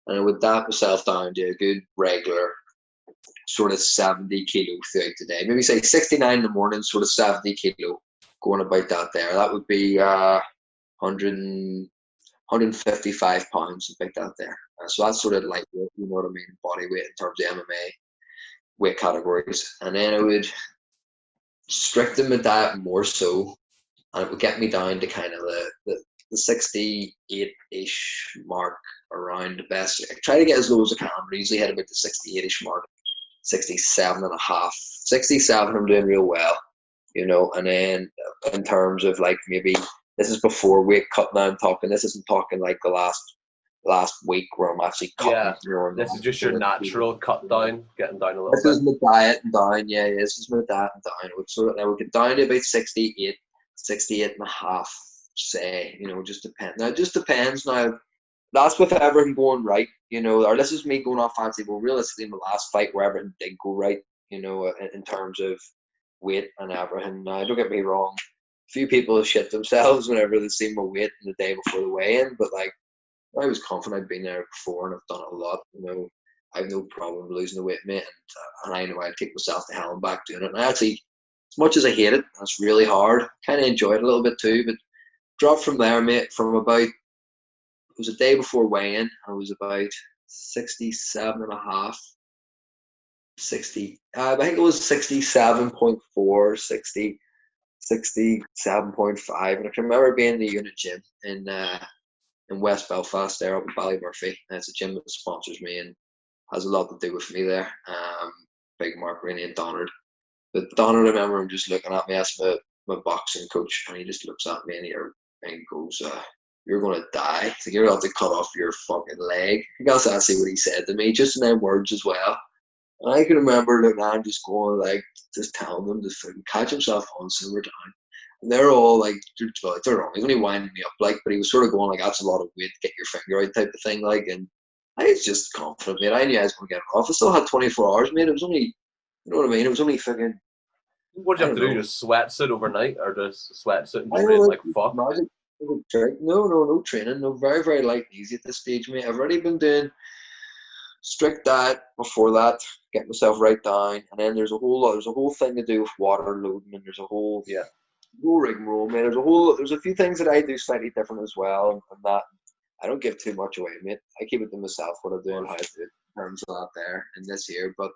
And I would damp myself down to a good regular sort of 70 kilo throughout the day. Maybe say 69 in the morning, sort of 70 kilo, going about that there. That would be 155 pounds, like that there. So that's sort of like, you know what I mean, body weight in terms of MMA weight categories. And then I would strengthen my diet more so, and it would get me down to kind of the 68-ish mark around the best. I try to get as low as I can, but usually hit about the 68-ish mark, 67 and a half. 67 I'm doing real well, you know. And then in terms of like, maybe this is before weight cut now I'm talking, this isn't talking like the last week where I'm actually cutting. Yeah, this is just your natural cut down, getting down a little bit. This is my diet and down, yeah, this is my diet and down. So I would get down to about 68 and a half, say, you know, just depends. Now, it just depends now. that's with everything going right, or this is me going off fancy, but realistically in the last fight where everything did go right, in terms of weight and everything. Now, don't get me wrong, a few people shit themselves whenever they see my weight the day before the weigh-in, but like I was confident. I've been there before and I've done it a lot. I've no problem losing the weight, mate, and I know I'd take myself to hell and back doing it. And I actually, as much as I hate it, it's really hard. Kind of enjoy it a little bit too, but dropped from there, mate, from about, it was a day before weigh-in. I was about 67 and a half, 60, I think it was 67.4, 60, 67.5. And I can remember being in the unit gym in West Belfast there up in Ballymurphy. And it's a gym that sponsors me and has a lot to do with me there. Big Mark Rainey and Donald. But Donald, I remember him just looking at me as my boxing coach, and he just looks at me and goes, "You're going to die. So you're going to have to cut off your fucking leg." That's actually what he said to me, just in them words as well. And I can remember looking at him just going, like, just telling them to fucking catch himself on, simmer down. And they're all like, they're wrong. He's only winding me up, like, but he was sort of going, like, that's a lot of weight to get your finger out type of thing, like, and I was just confident, mate. I knew I was going to get it off. I still had 24 hours, mate. It was only, you know what I mean? It was only fucking, What do I you have don't to do? know. Just sweatsuit overnight, or just sweatsuit and I train don't like like fuck? magic. No training. No, very, very light and easy at this stage, mate. I've already been doing strict diet before that, get myself right down, and then there's a whole thing to do with water loading, and there's a whole Yeah. rigmarole, mate. There's a few things that I do slightly different as well, and that I don't give too much away, mate. I keep it to myself what I do and how I do it in terms of that there in this year. But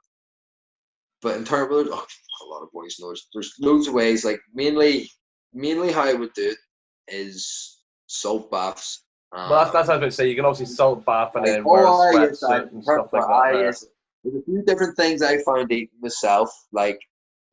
in terms of, a lot of boys know there's loads of ways. Like mainly how I would do it is salt baths. Well, that's what I was about to say. You can obviously salt bath and Like, then wear a yes, sweatsuit and stuff like that there. yes. There's a few different things I found eating myself. Like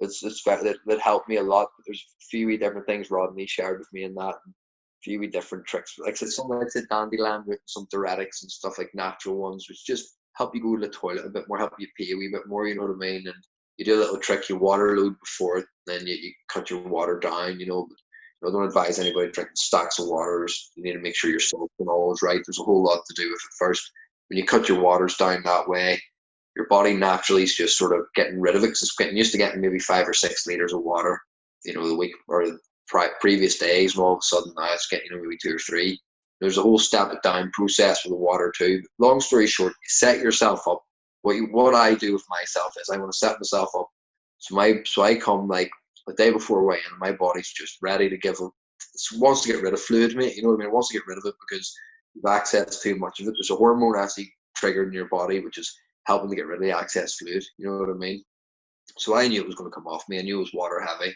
that helped me a lot. But there's a few wee different things Rodney shared with me in that. And a few wee different tricks. Like some like I said, dandelion with some diuretics and stuff like natural ones, which just help you go to the toilet a bit more, help you pee a wee bit more. You know what I mean? And you do a little trick. You water load before it, then you cut your water down. I don't advise anybody drinking stacks of waters. You need to make sure your salt and all is right. There's a whole lot to do with it first. When you cut your waters down that way, your body naturally is just sort of getting rid of it because it's getting used to getting maybe 5 or 6 liters of water, the week or the previous days, and all of a sudden now it's getting maybe 2 or 3. There's a whole step it down process with the water too. But long story short, you set yourself up. What I do with myself is I want to set myself up. So I come like the day before weigh in, my body's just ready to give it. It wants to get rid of fluid, mate. You know what I mean? It wants to get rid of it because you've accessed too much of it. There's a hormone actually triggered in your body, which is helping to get rid of the excess fluid. You know what I mean? So I knew it was going to come off me. I knew it was water heavy,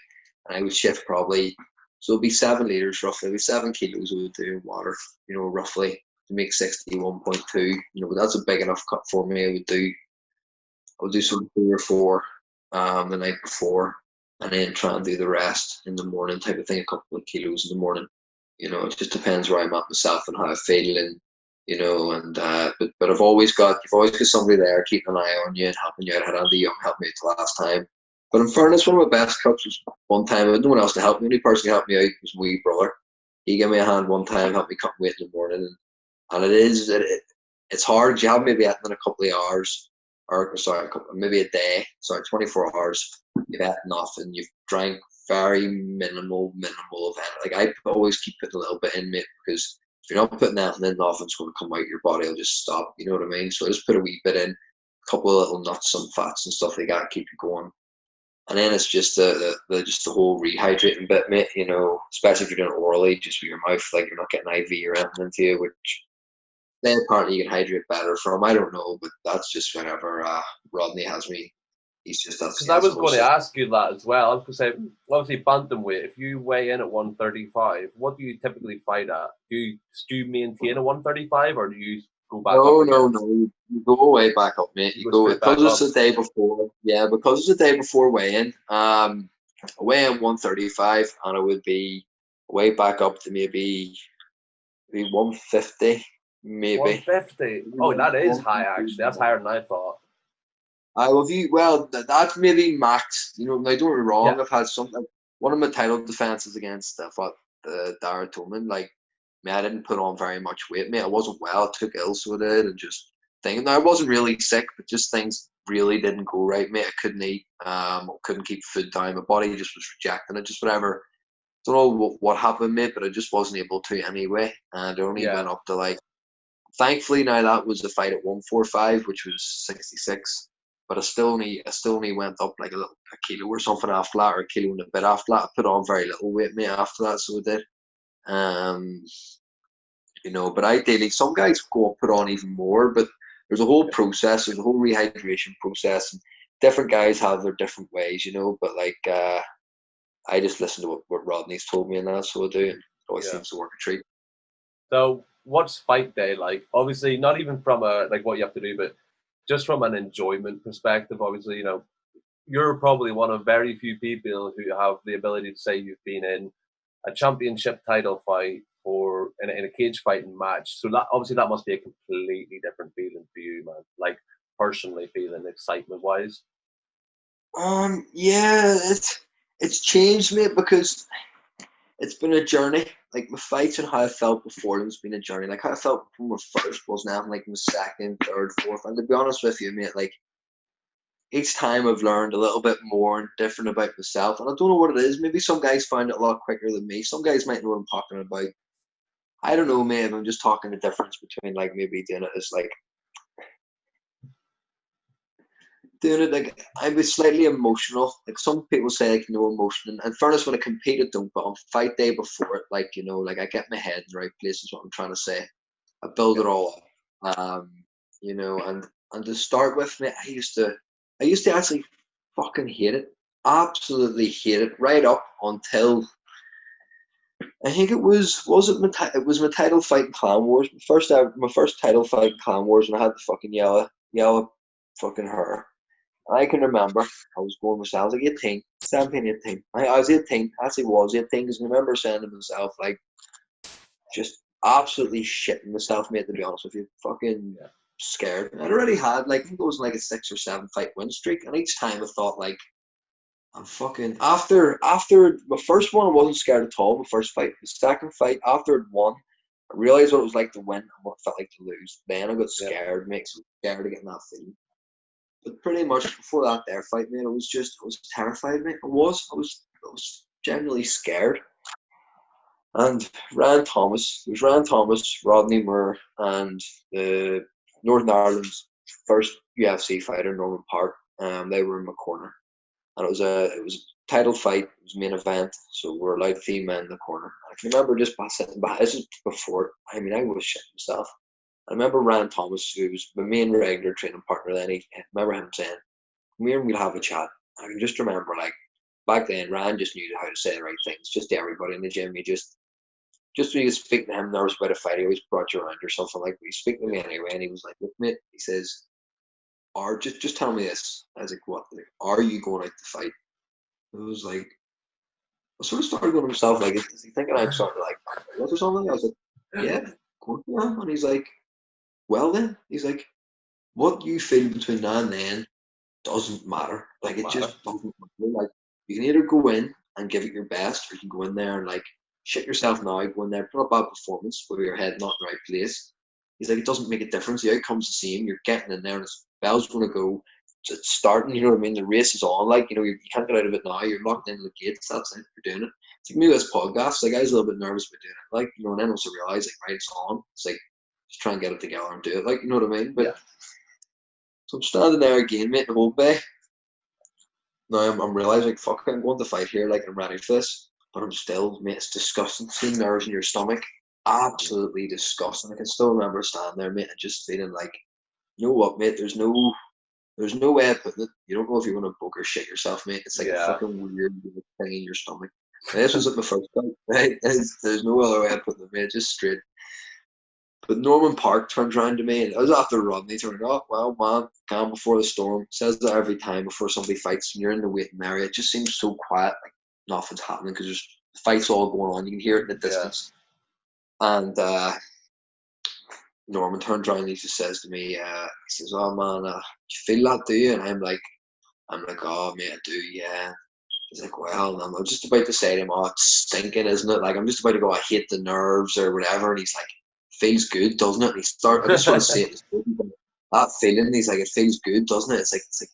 and I would shift probably. So it'd be 7 liters roughly. It'd be 7 kilos we would do in water. Roughly to make 61.2. But that's a big enough cut for me. I would do some 3 or 4 the night before, and then try and do the rest in the morning type of thing, a couple of kilos in the morning. It just depends where I'm at myself and how I feel, and and but you've always got somebody there keeping an eye on you and helping you out. I had Andy Young help me out the last time. But in fairness, one of my best cuts was one time. I had no one else to help me. The only person who helped me out was my wee brother. He gave me a hand one time, helped me cut weight in the morning, and it's hard. You have maybe eaten in a couple of hours, or sorry, maybe a day. Sorry, 24 hours. You've eaten off and you've drank very minimal of it. Like I always keep putting a little bit in, mate, because if you're not putting that, then nothing's going to come out. Your body will just stop. You know what I mean? So I just put a wee bit in, a couple of little nuts, some fats and stuff like that, keep you going. And then it's just the whole rehydrating bit, mate. Especially if you're doing it orally, just with your mouth, like you're not getting IV or anything into you, which then apparently you can hydrate better from. I don't know, but that's just whenever Rodney has me. He's just Because he I has a was whole going to system. ask you that as well. I was going to say, obviously, bantamweight, if you weigh in at 135, what do you typically fight at? Do you maintain a 135, or do you go back up again? No. You go way back up, mate. You You go go straight back because it's up. the day before. Yeah, because it's the day before weigh-in. I weigh in 135, and it would be way back up to maybe 150, maybe. 150. Maybe Oh, that is high, 150. actually. That's higher than I thought. That's maybe max. Now don't get me Yeah. wrong. I've had some. One of my title defenses against I fought Dara Tolman. Like I didn't put on very much weight, mate. I wasn't well. I took ill, so I did, and just thinking. Now, I wasn't really sick, but just things really didn't go right, mate. I couldn't eat. Couldn't keep food down. My body just was rejecting it. Just whatever. Don't know what happened, mate, but I just wasn't able to anyway. And I only Yeah. went up to like. Thankfully, now that was the fight at 145, which was 66. But I still only went up like a kilo or something after that, or a kilo and a bit after that. I put on very little weight, mate, after that, so I did. Um, but ideally, some guys go and put on even more, but there's a whole process, there's a whole rehydration process, and different guys have their different ways, but like, I just listen to what Rodney's told me, and that's what I do, and it always Yeah. seems to work a treat. So what's fight day like? Obviously, not even from a like what you have to do, but just from an enjoyment perspective. Obviously, you're probably one of very few people who have the ability to say you've been in a championship title fight or in a cage fighting match. So that obviously that must be a completely different feeling for you, man. Like personally feeling excitement wise. Yeah, it's changed, mate, because it's been a journey. Like my fights and how I felt before them has been a journey. Like how I felt before my first wasn't anything like my second, third, fourth. And to be honest with you, mate, like each time I've learned a little bit more and different about myself. And I don't know what it is. Maybe some guys find it a lot quicker than me. Some guys might know what I'm talking about. I don't know, mate. I'm just talking the difference between like maybe doing it as like doing it like I'm slightly emotional. Like some people say like no emotion. And in fairness, when I compete I don't, but on fight day before it, like like I get my head in the right place is what I'm trying to say. I build it all up. And to start with, mate, I used to actually fucking hate it. Absolutely hate it. Right up until I think it was my title fight in Clan Wars. My first title fight in Clan Wars, and I had the fucking yellow fucking hair. I can remember I was going myself. I was like 18, 17, 18. I was 18. Actually was 18 because I remember saying to myself, like, just absolutely shitting myself, mate, to be honest with you. Fucking scared. I'd already had, like, I think it was like a 6 or 7 fight win streak. And each time I thought, like, I'm fucking. After my first one, I wasn't scared at all. My first fight. The second fight, after I'd won, I realized what it was like to win and what it felt like to lose. Then I got scared, makes me scared of getting that feeling. But pretty much before that there fight, man, I was terrified, mate. I was genuinely scared. And Ryan Thomas, Rodney Moore, and the Northern Ireland's first UFC fighter, Norman Park. They were in my corner, and it was a title fight. It was main event, so we're allowed 3 men in the corner. I can remember just sitting back. This is before. I mean, I was shitting myself. I remember Ryan Thomas, who was my main regular training partner. Then I remember him saying, "Come here and we'll have a chat." I can just remember, like, back then, Ryan just knew how to say the right things, just to everybody in the gym. He just when you speak to him nervous about a fight, he always brought you around or something like that. He speak to me anyway, and he was like, "Look, mate," he says, "Or just tell me this." I was like, "What? Like, are you going out to fight?" I was like, I sort of started going to myself, like, is he thinking I'm sort of like what or something? I was like, "Yeah, of course I am." And he's like, "Well then," he's like, "what you feel between now and then doesn't matter. Like it just doesn't matter. Like you can either go in and give it your best, or you can go in there and like shit yourself now, go in there, put a bad performance with your head not in the right place." He's like, it doesn't make a difference. The outcome's the same. You're getting in there and the bell's gonna go. It's starting, you know what I mean? The race is on, like, you can't get out of it now. You're locked into the gates, that's it, you're doing it. It's like me with this podcast, like I was a little bit nervous about doing it. Like, and then once I realised like right, it's on, it's like just try and get it together and do it, like, you know what I mean? But so I'm standing there again, mate, the whole day. Now I'm realizing, like, fuck, I'm going to fight here, like, I'm ready for this. But I'm still, mate, it's disgusting. Seeing nerves in your stomach, absolutely disgusting. I can still remember standing there, mate, and just feeling like, you know what, mate, there's no way of putting it. You don't know if you're going to book or shit yourself, mate. It's like a fucking weird thing in your stomach. And this was at my first fight, right? There's no other way of putting it, mate, just straight. But Norman Park turns around to me, and it was after Rodney turned off. Well, man, calm before the storm. Says that every time before somebody fights, and you're in the waiting area, it just seems so quiet, like nothing's happening because there's fights all going on. You can hear it in the distance. And Norman turns around and he just says to me, he says, "Oh man, you feel that, do you?" And I'm like, "Oh mate, I do, yeah." He's like, well, I'm just about to say to him, oh, it's stinking, isn't it? Like, I'm just about to go, I hate the nerves or whatever. And he's like, feels good, doesn't it? And I just sort of see it. That feeling, he's like, it feels good, doesn't it? It's like,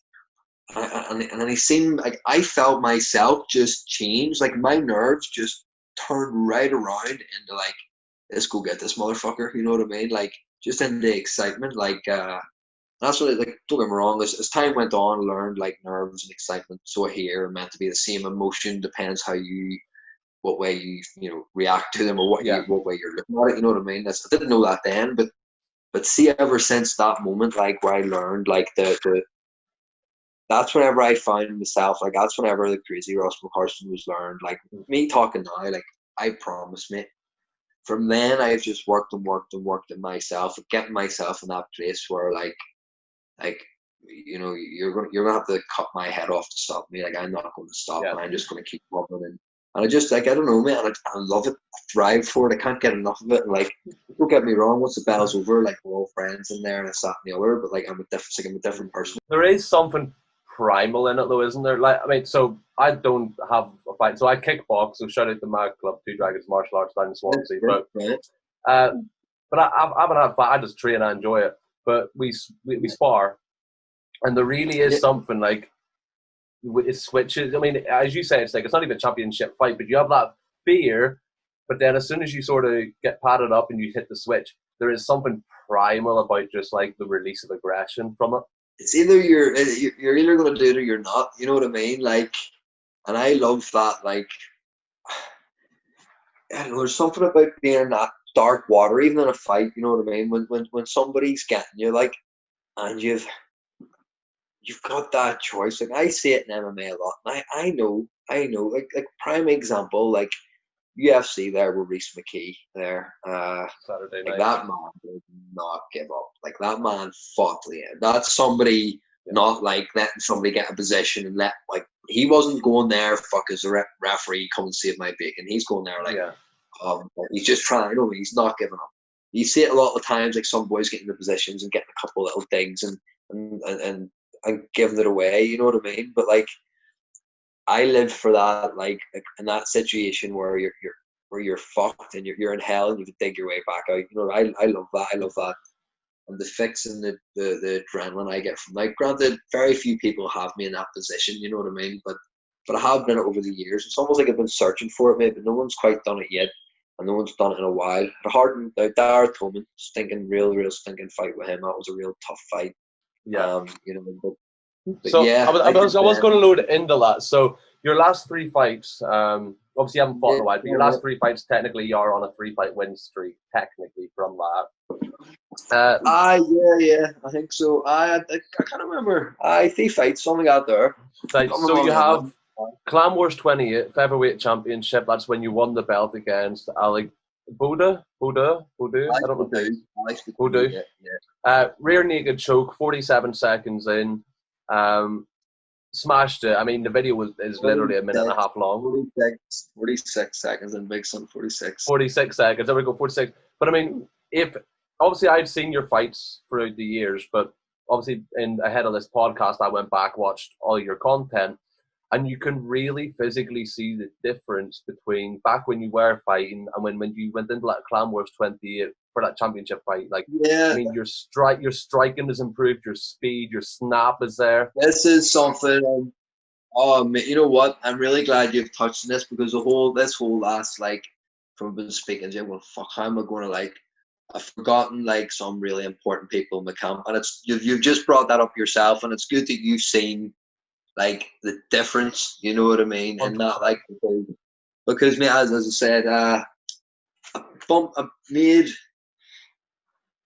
and then he seemed like, I felt myself just change. Like, my nerves just turned right around into like, let's go get this motherfucker. You know what I mean? Like, just into excitement. Like, that's what, like, don't get me wrong, as time went on, I learned like nerves and excitement, so here are meant to be the same emotion, depends what way you react to them, or what way you're looking at it, you know what I mean? I didn't know that then, but see, ever since that moment, like, where I learned like the that's whenever I found myself, like, that's whenever the crazy Ross McCorriston was learned. Like, me talking now, like, I promise, mate, from then I've just worked and worked and worked at myself, getting myself in that place where like you're gonna have to cut my head off to stop me. Like, I'm not going to stop, and I'm just going to keep moving. And I just, like, I don't know, man. I love it. I thrive for it. I can't get enough of it. And, like, don't get me wrong. Once the bell's over, like, we're all friends in there, and it's that and the other. But, like, I'm a different person. There is something primal in it, though, isn't there? Like, I mean, so I don't have a fight. So I kickbox. So shout out to my club, Two Dragons Martial Arts down in Swansea. But I haven't had a fight. I just train. I enjoy it. But we spar, and there really is something like. It switches. I mean, as you say, it's like, it's not even a championship fight, but you have that fear. But then as soon as you sort of get padded up and you hit the switch, there is something primal about just like the release of aggression from it. It's either you're either going to do it or you're not. You know what I mean? Like, and I love that. Like, I don't know, there's something about being in that dark water, even in a fight. You know what I mean? When somebody's getting you, like, and you've got that choice. Like, I see it in MMA a lot. And I know. Like prime example, like UFC there with Reese McKee there. Saturday like night. that man did not give up. Like, that man fought to the end. That's somebody not like letting somebody get a position and like, he wasn't going there, fuck, as a referee, come and save my bacon. He's going there like, he's just trying. You know, he's not giving up. You see it a lot of times, like, some boys getting the positions and getting a couple little things and giving it away, you know what I mean? But, like, I live for that, like in that situation where you're fucked and you're in hell and you have to dig your way back out. You know, I love that. I love that. And the fix and the adrenaline I get from, like, granted, very few people have me in that position, you know what I mean? But I have done it over the years. It's almost like I've been searching for it, maybe, but no one's quite done it yet. And no one's done it in a while. Dara Tolman, real stinking fight with him. That was a real tough fight. Yeah. You know, but so yeah, I was going to load into that. So your last three fights, obviously you haven't fought in a while, but your last three fights, technically you are on a 3-fight win streak, technically, from that. Yeah, I think so. I can't remember. 3 fights, something out there. So you have Clan Wars 28 featherweight championship. That's when you won the belt against Alec Buda. I don't know. Buda. Yeah. Rear naked choke, 47 seconds in. Smashed it. I mean, the video is literally a minute and a half long. 46 seconds in, big son. 46 seconds. There we go, 46. But I mean, if obviously I'd seen your fights throughout the years, but obviously ahead of this podcast, I went back, watched all your content, and you can really physically see the difference between back when you were fighting and when you went into like Clan Wars 28 for that championship fight. Like, I mean, your striking has improved, your speed, your snap is there. This is something. You know what? I'm really glad you've touched on this, because this whole last, like, from been speaking to you, well, fuck, how am I going to, like, I've forgotten, like, some really important people in the camp, and it's you've just brought that up yourself, and it's good that you've seen, like, the difference, you know what I mean? And not, like, because me, as I said, I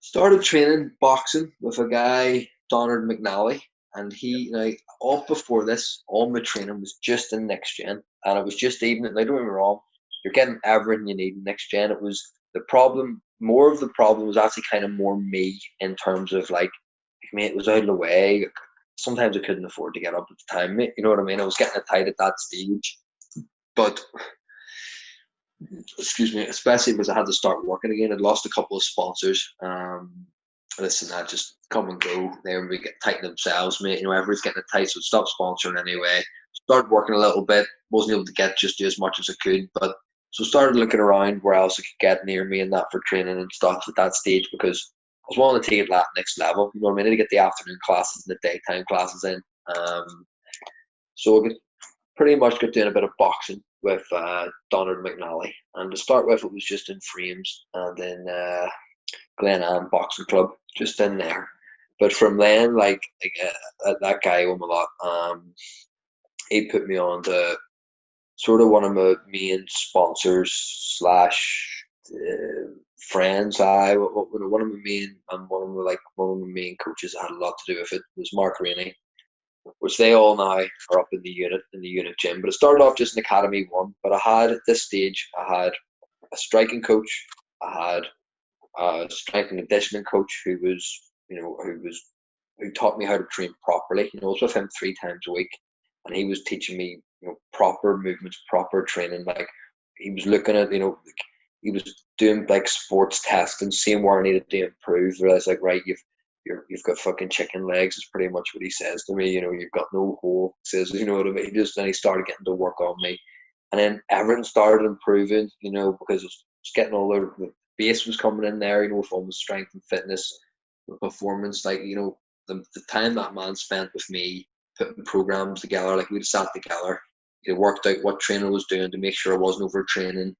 started training boxing with a guy, Donald McNally, and he, like, all before this, all my training was just in next gen, and it was just even. Now, don't get me wrong, you're getting everything you need in next gen. It was the problem. More of the problem was actually kind of more me, in terms of, like, mate, it was out of the way. Sometimes I couldn't afford to get up at the time, mate. You know what I mean? I was getting it tight at that stage. But, excuse me, especially because I had to start working again. I'd lost a couple of sponsors. Listen, I just come and go. They would get tight themselves, mate. You know, everybody's getting it tight, so stop sponsoring anyway. started working a little bit. Wasn't able to get just as much as I could, but so started looking around where else I could get near me and that for training and stuff at that stage, because I was wanting to take it that next level. You know what I mean? To get the afternoon classes and the daytime classes in. So I could pretty much got doing a bit of boxing with Donald McNally, and to start with, it was just in frames and in Glen Ann Boxing Club, just in there. But from then, that guy owned a lot. He put me on to sort of one of my main sponsors slash friends. One of my main and one of my main coaches that had a lot to do with it was Mark Rainey, which they all now are up in the unit gym. But it started off just in Academy 1. But I had, at this stage, I had a striking coach, I had a strength and conditioning coach who taught me how to train properly. I was with him 3 times a week, and he was teaching me, proper movements, proper training. Like, he was looking at, he was doing like sports testing, seeing where I needed to improve. Realized, like, right, you've got fucking chicken legs is pretty much what he says to me. You've got no hole. He says, you know what I mean? Then he started getting to work on me, and then everything started improving. Because it was getting all the base was coming in there. With almost strength and fitness, performance. Like, the time that man spent with me putting programs together. Like, we'd sat together, worked out what training I was doing to make sure I wasn't overtraining,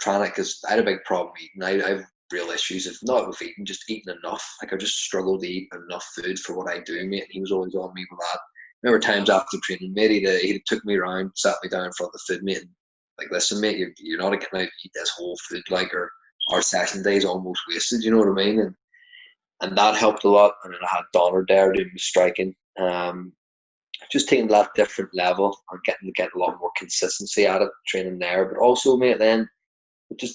because I had a big problem eating. I have real issues, if not with eating, just eating enough. Like, I just struggled to eat enough food for what I do, mate. And he was always on me with that. Remember times after training, mate, he'd took me around, sat me down in front of the food, mate, and like, listen, mate, you're not getting out to eat this whole food, like, or our session day's almost wasted, you know what I mean? And that helped a lot. And then I had Donner there doing the striking. Just taking that different level and getting to get a lot more consistency at it, training there. But also, mate, then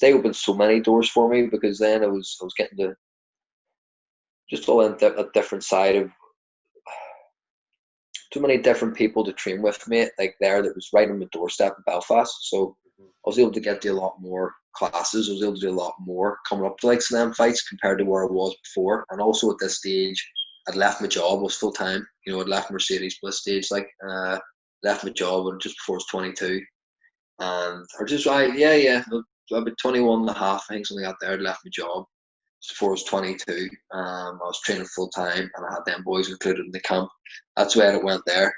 they opened so many doors for me, because then I was getting to just all in a different side of too many different people to train with, mate, like there, that was right on my doorstep in Belfast. So I was able to get to a lot more classes. I was able to do a lot more coming up to like slam fights compared to where I was before. And also at this stage, I'd left my job. I was full time. I'd left Mercedes Bliss stage, left my job just before I was 22. And I'd be 21 and a half, I think, something like that there. I'd left my job before I was 22. I was training full time, and I had them boys included in the camp. That's where it went there.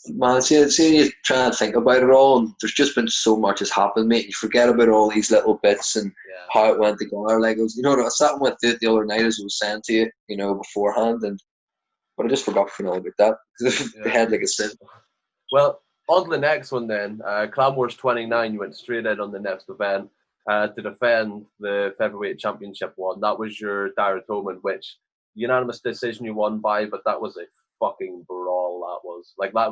Man, see you try and think about it all, and there's just been so much has happened, mate. You forget about all these little bits and how it went together. Like, I sat with it the other night, as I was saying to you, beforehand, but I just forgot for about that, because the head like a sin. Well, on to the next one then. Clan Wars 29, you went straight in on the next event to defend the featherweight championship one. That was your Dara Toman, which unanimous decision you won by, but that was a fucking brawl. That was like, that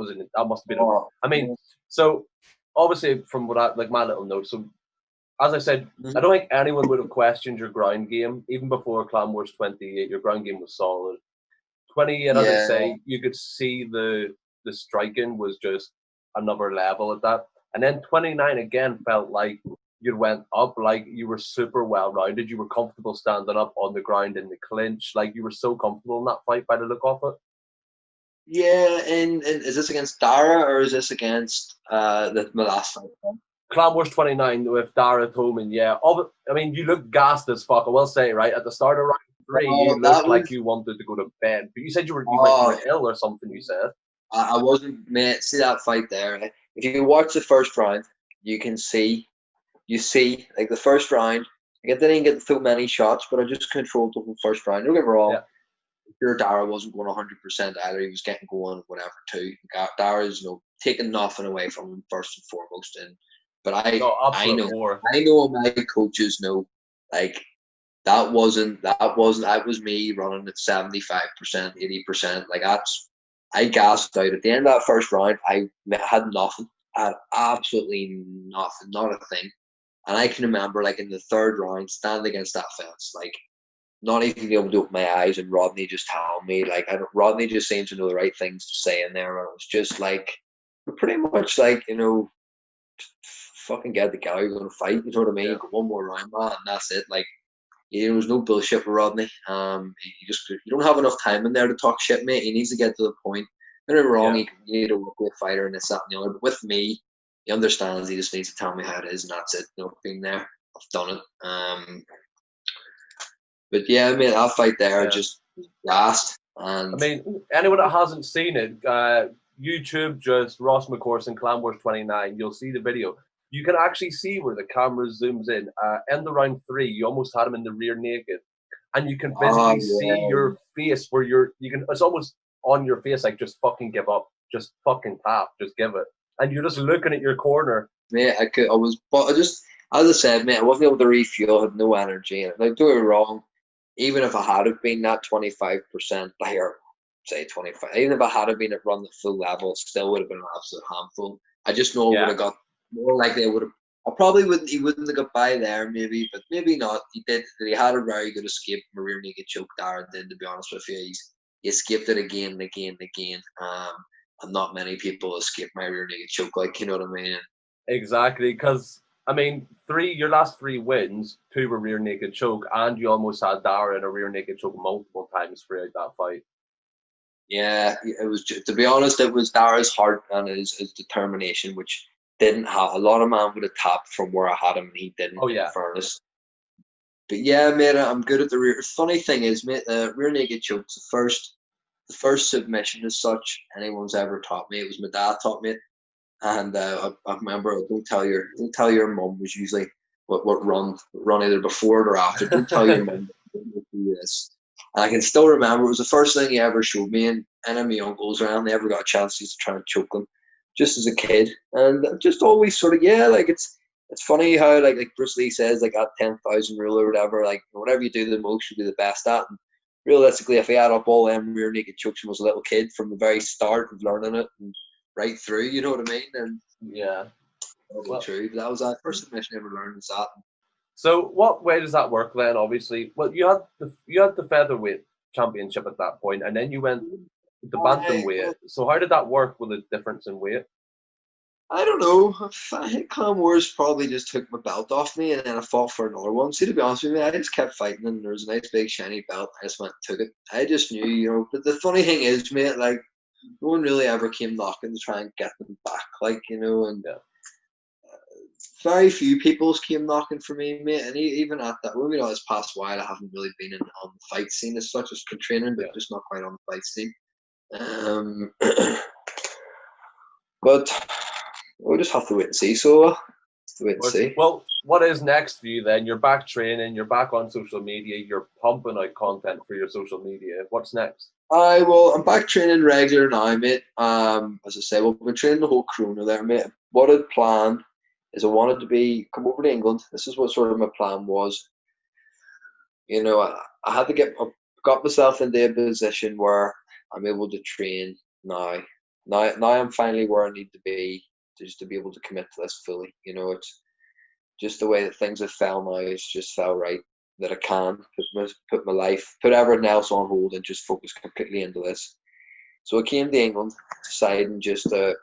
must have been. So obviously from what my little notes. So as I said, I don't think anyone would have questioned your ground game even before Clan Wars 28. Your ground game was solid. 28, as I say, you could see the striking was just another level at that. And then 29 again felt like you went up, like you were super well rounded. You were comfortable standing up on the ground in the clinch. Like, you were so comfortable in that fight by the look of it. Yeah, and is this against Dara, or is this against my last fight? Clan Wars 29 with Dara Toman, yeah. I mean, you looked gassed as fuck, I will say, right? At the start of round 3, you looked like you wanted to go to bed. But you said you were ill or something, you said. I wasn't, mate. See that fight there? If you watch the first round, you see, like, the first round, I didn't get so many shots, but I just controlled the whole first round. Don't get me wrong. Yeah. Sure, Dara wasn't going 100% either. He was getting going, whatever, too. Dara's, taking nothing away from him first and foremost. But I know my coaches know, like, that was me running at 75%, 80%. Like, I gasped out at the end of that first round. I had nothing. I had absolutely nothing, not a thing. And I can remember, like, in the third round, standing against that fence, like, not even being able to open my eyes, and Rodney just telling me, like, Rodney just seems to know the right things to say in there. And it was just like, pretty much like, fucking get the guy you're going to fight. You know what I mean? Yeah. You got one more round, man, and that's it. Like, there was no bullshit with Rodney. You don't have enough time in there to talk shit, mate. He needs to get to the point. Don't get me wrong, Yeah. you need to work with a fighter and this, that, and the other. But with me, he understands. He just needs to tell me how it is, and that's it. You know, been there, I've done it. But yeah, I mean, that fight there Yeah. just last, I and mean, anyone that hasn't seen it, YouTube just Ross McCorriston, Clan Wars 29. You'll see the video. You can actually see where the camera zooms in. In the round 3, you almost had him in the rear naked, and you can oh physically see yeah, your face where you can. It's almost on your face, like just fucking give up, just fucking tap, just give it, and you're just looking at your corner. mate, but I just, as I said, mate, I wasn't able to refuel. I had no energy. And like, don't get me wrong, even if I had have been that 25%, like, or say 25, even if I had have been at run at full level, it still would have been an absolute handful. I just know I would Yeah, have got more likely. I would have. I probably wouldn't. He wouldn't have got by there, maybe, but maybe not. He did. He had a very good escape from a rear naked choke there. Then, to be honest with you, he escaped it again and again and again. And not many people escape my rear naked choke, like, you know what I mean. exactly. Because I mean, your last 3 wins, 2 were rear naked choke, and you almost had Dara in a rear naked choke multiple times throughout that fight. Yeah, it was. To be honest, it was Dara's heart and his determination, which didn't have a lot of man would have tapped from where I had him, and he didn't. Oh In yeah, fairness, but yeah, mate, I'm good at the rear. Funny thing is, mate, the rear naked choke's the first submission as such anyone's ever taught me. It was my dad taught me it, and I remember. Don't tell your mum was usually what run either before it or after. Don't tell your mum to do this. And I can still remember it was the first thing he ever showed me, and any of my uncles around, they ever got a chance to try and choke them, just as a kid, and just always sort of, yeah, like it's funny how like Bruce Lee says, like, at 10,000 rule or whatever, like whatever you do the most, you do the best at. And realistically, if he add up all them rear naked chokes when I was a little kid from the very start of learning it and right through, you know what I mean? And yeah. probably Well, true. But that was that first submission I ever learned was that. so what way does that work then? Obviously, well, you had the featherweight championship at that point, and then you went the bantamweight. Well, So how did that work with the difference in weight? I don't know. I think Clan Wars probably just took my belt off me, and then I fought for another one. See, to be honest with you, I just kept fighting, and there was a nice big shiny belt. I just went and took it. I just knew, But the funny thing is, mate, like, no one really ever came knocking to try and get them back, like, and Yeah, very few people came knocking for me, mate. And even at that, when this past while, I haven't really been on the fight scene as such as training, but yeah. just not quite on the fight scene. Um, but we'll just have to wait and see. So, wait and see. Well, what is next for you then? You're back training. You're back on social media. You're pumping out content for your social media. What's next? I'm back training regular now, mate. As I say, we've been training the whole Corona there, mate. What I'd planned is I wanted to come over to England. This is what sort of my plan was. I had to got myself into a position where I'm able to train now. Now I'm finally where I need to be just to be able to commit to this fully. It's just the way that things have fell now. It's just felt right that I can put my life, put everything else on hold, and just focus completely into this. So I came to England, deciding just to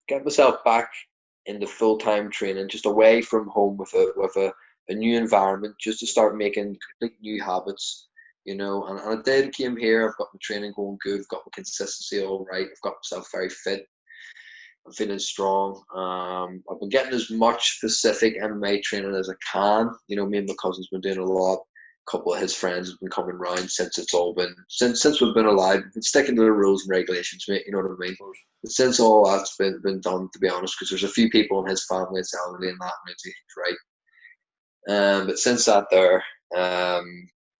get myself back into full time training, just away from home with a new environment, just to start making complete new habits. And I did came here. I've got my training going good. I've got my consistency all right. I've got myself very fit. I'm feeling strong. I've been getting as much specific MMA training as I can. Me and my cousin's been doing a lot. A couple of his friends have been coming round since it's all been since we've been alive. We've been sticking to the rules and regulations, mate. You know what I mean? But since all that's been done, to be honest, because there's a few people in his family that's elderly and that, and it's right. But since that there,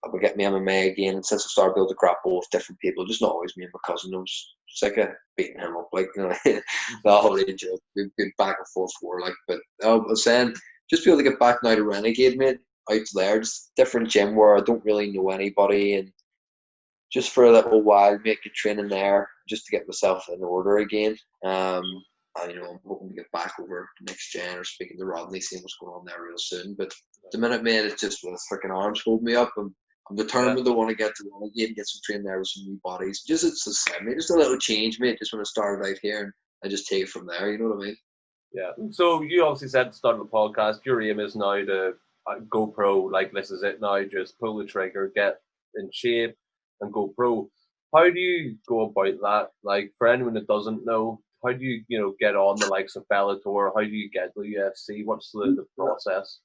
I've been getting my MMA again, and since I started being able to grapple with different people, just not always me and my cousin. I was sick of beating him up, like, the whole age. We've been back and forth for, like, but I was saying, just be able to get back now to Renegade, mate, out there, just different gym where I don't really know anybody, and just for a little while, make a training there, just to get myself in order again. I'm hoping to get back over next gen or speaking to Rodney, seeing what's going on there real soon. But the minute, mate, it's just with freaking arms hold me up. I'm determined to want to get to one again, get some training there with some new bodies. Just it's the same, mate. Just a little change, mate. Just when I started out here, and I just take it from there. You know what I mean? Yeah. So you obviously said at the start of the podcast, your aim is now to go pro. Like, this is it now. Just pull the trigger, get in shape, and go pro. how do you go about that? Like, for anyone that doesn't know, how do you, get on the likes of Bellator? How do you get to the UFC? What's the process?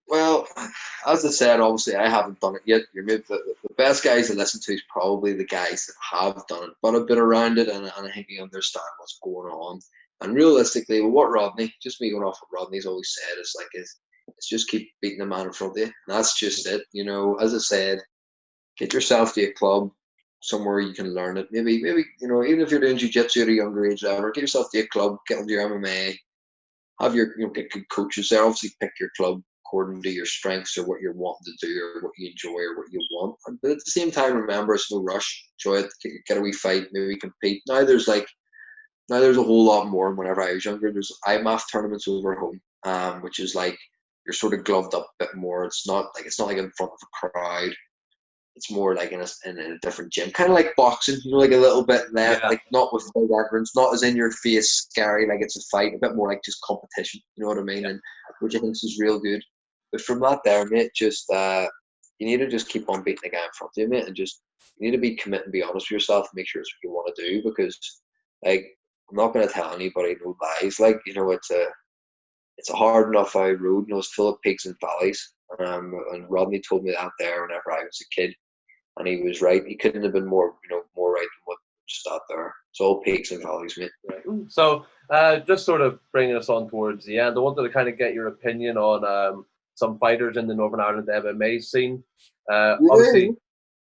Well, as I said, obviously I haven't done it yet. You're maybe the best guys to listen to is probably the guys that have done it, but a bit around it, and I think you understand what's going on. And realistically, what Rodney, just me going off what Rodney's always said, is like it's just keep beating the man in front of you. And that's just it. As I said, get yourself to a club somewhere you can learn it. Maybe even if you're doing jiu-jitsu at a younger age, whatever, get yourself to a club, get into your MMA, have your get good coaches there. Obviously, pick your club according to your strengths or what you're wanting to do or what you enjoy or what you want. But at the same time, remember it's no rush. Enjoy it. Get a wee fight. Maybe compete. Now there's a whole lot more. Whenever I was younger, there's IMAF tournaments over home, which is like you're sort of gloved up a bit more. It's not like in front of a crowd. It's more like in a different gym, kind of like boxing, like a little bit less, Yeah. like not with big reference, not as in your face, scary, like it's a fight, a bit more like just competition, you know what I mean? Yeah. And which I think is real good. But from that there, mate, just you need to just keep on beating the guy in front of you, mate, and just you need to be committed and be honest with yourself and make sure it's what you want to do because, like, I'm not going to tell anybody no lies. Like, it's a hard enough road, it's full of peaks and valleys. And Rodney told me that there whenever I was a kid and he was right. He couldn't have been more right than what just out there. It's all peaks and valleys, mate. Right. So, just sort of bringing us on towards the end, I wanted to kind of get your opinion on some fighters in the Northern Ireland MMA scene. Yeah. Obviously,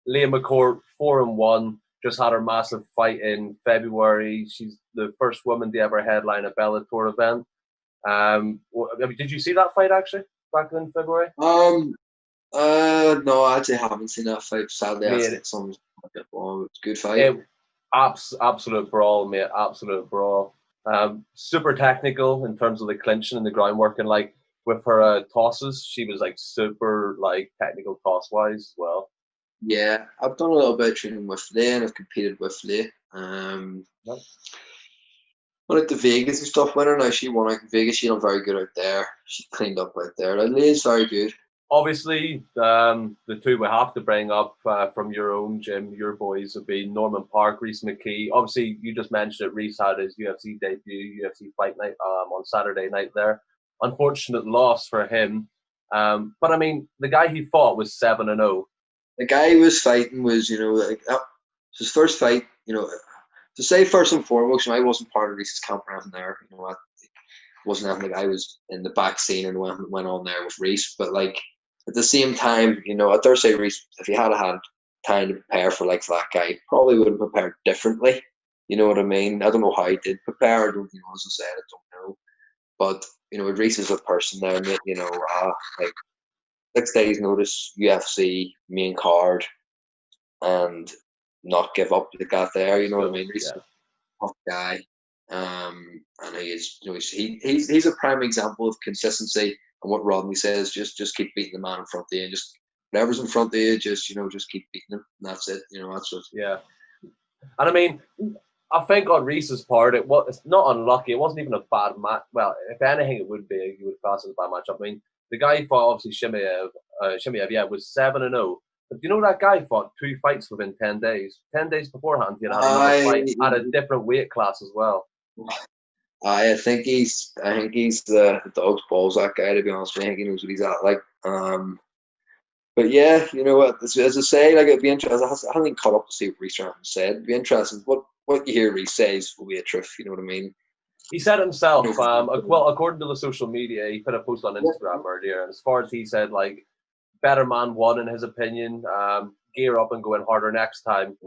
Leah McCourt, 4-1, just had her massive fight in February. She's the first woman to ever headline a Bellator event. Did you see that fight actually back in February? No, I actually haven't seen that fight. Sadly, I Mate, think some it's a good fight. it absolute brawl, mate. Absolute brawl. Super technical in terms of the clinching and the groundwork, and like with her tosses, she was like super like technical toss wise as well. Yeah, I've done a little bit of training with Leigh and I've competed with Leigh. Yep. Went out to Vegas and stuff with her. Now she won out in Vegas. She done very good out there. She cleaned up out there. Like, Leigh's very good. Obviously, the two we have to bring up from your own gym, your boys, would be Norman Park, Reese McKee. Obviously, you just mentioned it. Reese had his UFC debut, UFC Fight Night on Saturday night there. Unfortunate loss for him. But I mean, the guy he fought was 7-0. The guy he was fighting was, his first fight, to say first and foremost, I wasn't part of Reese's camp or anything there. I wasn't anything like I was in the back scene and went on there with Reese. But like at the same time, I dare say Reese, if he had had time to prepare for like that guy, probably would have prepared differently. You know what I mean? I don't know how he did prepare. I don't, as I said, I don't know. But Reese is a person there, mate. Like 6 days notice, UFC main card, and not give up the guy there. You know what I mean? He's Yeah. a tough guy, and he is. He's a prime example of consistency. And what Rodney says, just keep beating the man in front of you, and just whatever's in front of you, just keep beating him. And that's it. That's what. Yeah. And I mean, I think on Reese's part, it's not unlucky. It wasn't even a bad match. Well, if anything, it would be. You would class it as a bad matchup. I mean, the guy he fought, obviously, Shimiev, yeah, was 7-0. But do you know that guy fought 2 fights within 10 days? 10 days beforehand, he had another fight at a different weight class as well. I think he's the dog's balls, that guy, to be honest with you. I think he knows what he's at. Like, but yeah, you know what? As I say, like it'd be interesting. I haven't even caught up to see what Reese said. It'd be interesting. What you hear Reese says will be a truth. You know what I mean? He said himself, well, according to the social media, he put a post on Instagram earlier, and as far as he said, like, better man won in his opinion. Gear up and go in harder next time.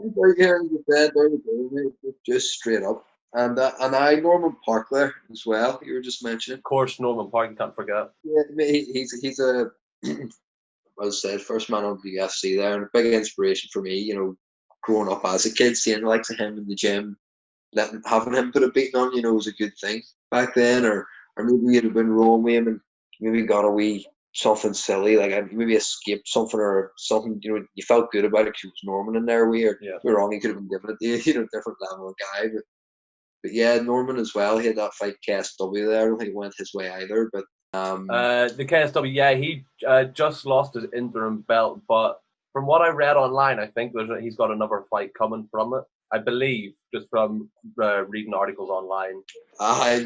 Just straight up. And I Norman Park there as well. You were just mentioning. Of course, Norman Park, you can't forget. Yeah, he's a as I said, first man on the UFC there, and a big inspiration for me. Growing up as a kid, seeing the likes of him in the gym, having him put a beating on, was a good thing back then. Or maybe you'd have been rolling with him and maybe got a wee something silly, like maybe escaped something or something. You felt good about it because it was Norman in there. You're wrong. He could have been given it to you. Different level of guy, but yeah, Norman as well. He had that fight KSW there. I don't think it went his way either, but. The KSW, yeah, he just lost his interim belt, but from what I read online, I think he's got another fight coming from it. I believe, just from reading articles online.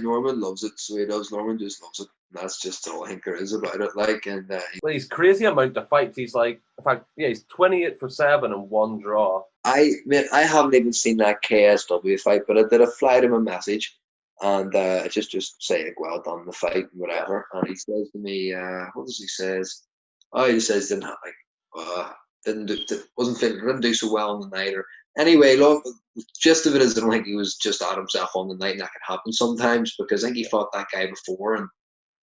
Norman loves it, so he does. Norman just loves it. That's just all I think there is about it. Like, and well, he's crazy amount of fights. He's like, in fact, yeah, he's 28 for 7 and 1 draw. I haven't even seen that KSW fight, but I did fly him a message, and just say like, well done the fight and whatever. And he says to me, what does he says? Oh, he says didn't have, like didn't do so well on the night, or anyway. Look, the gist of it is I don't think he was just at himself on the night, and that can happen sometimes because I think he fought that guy before, and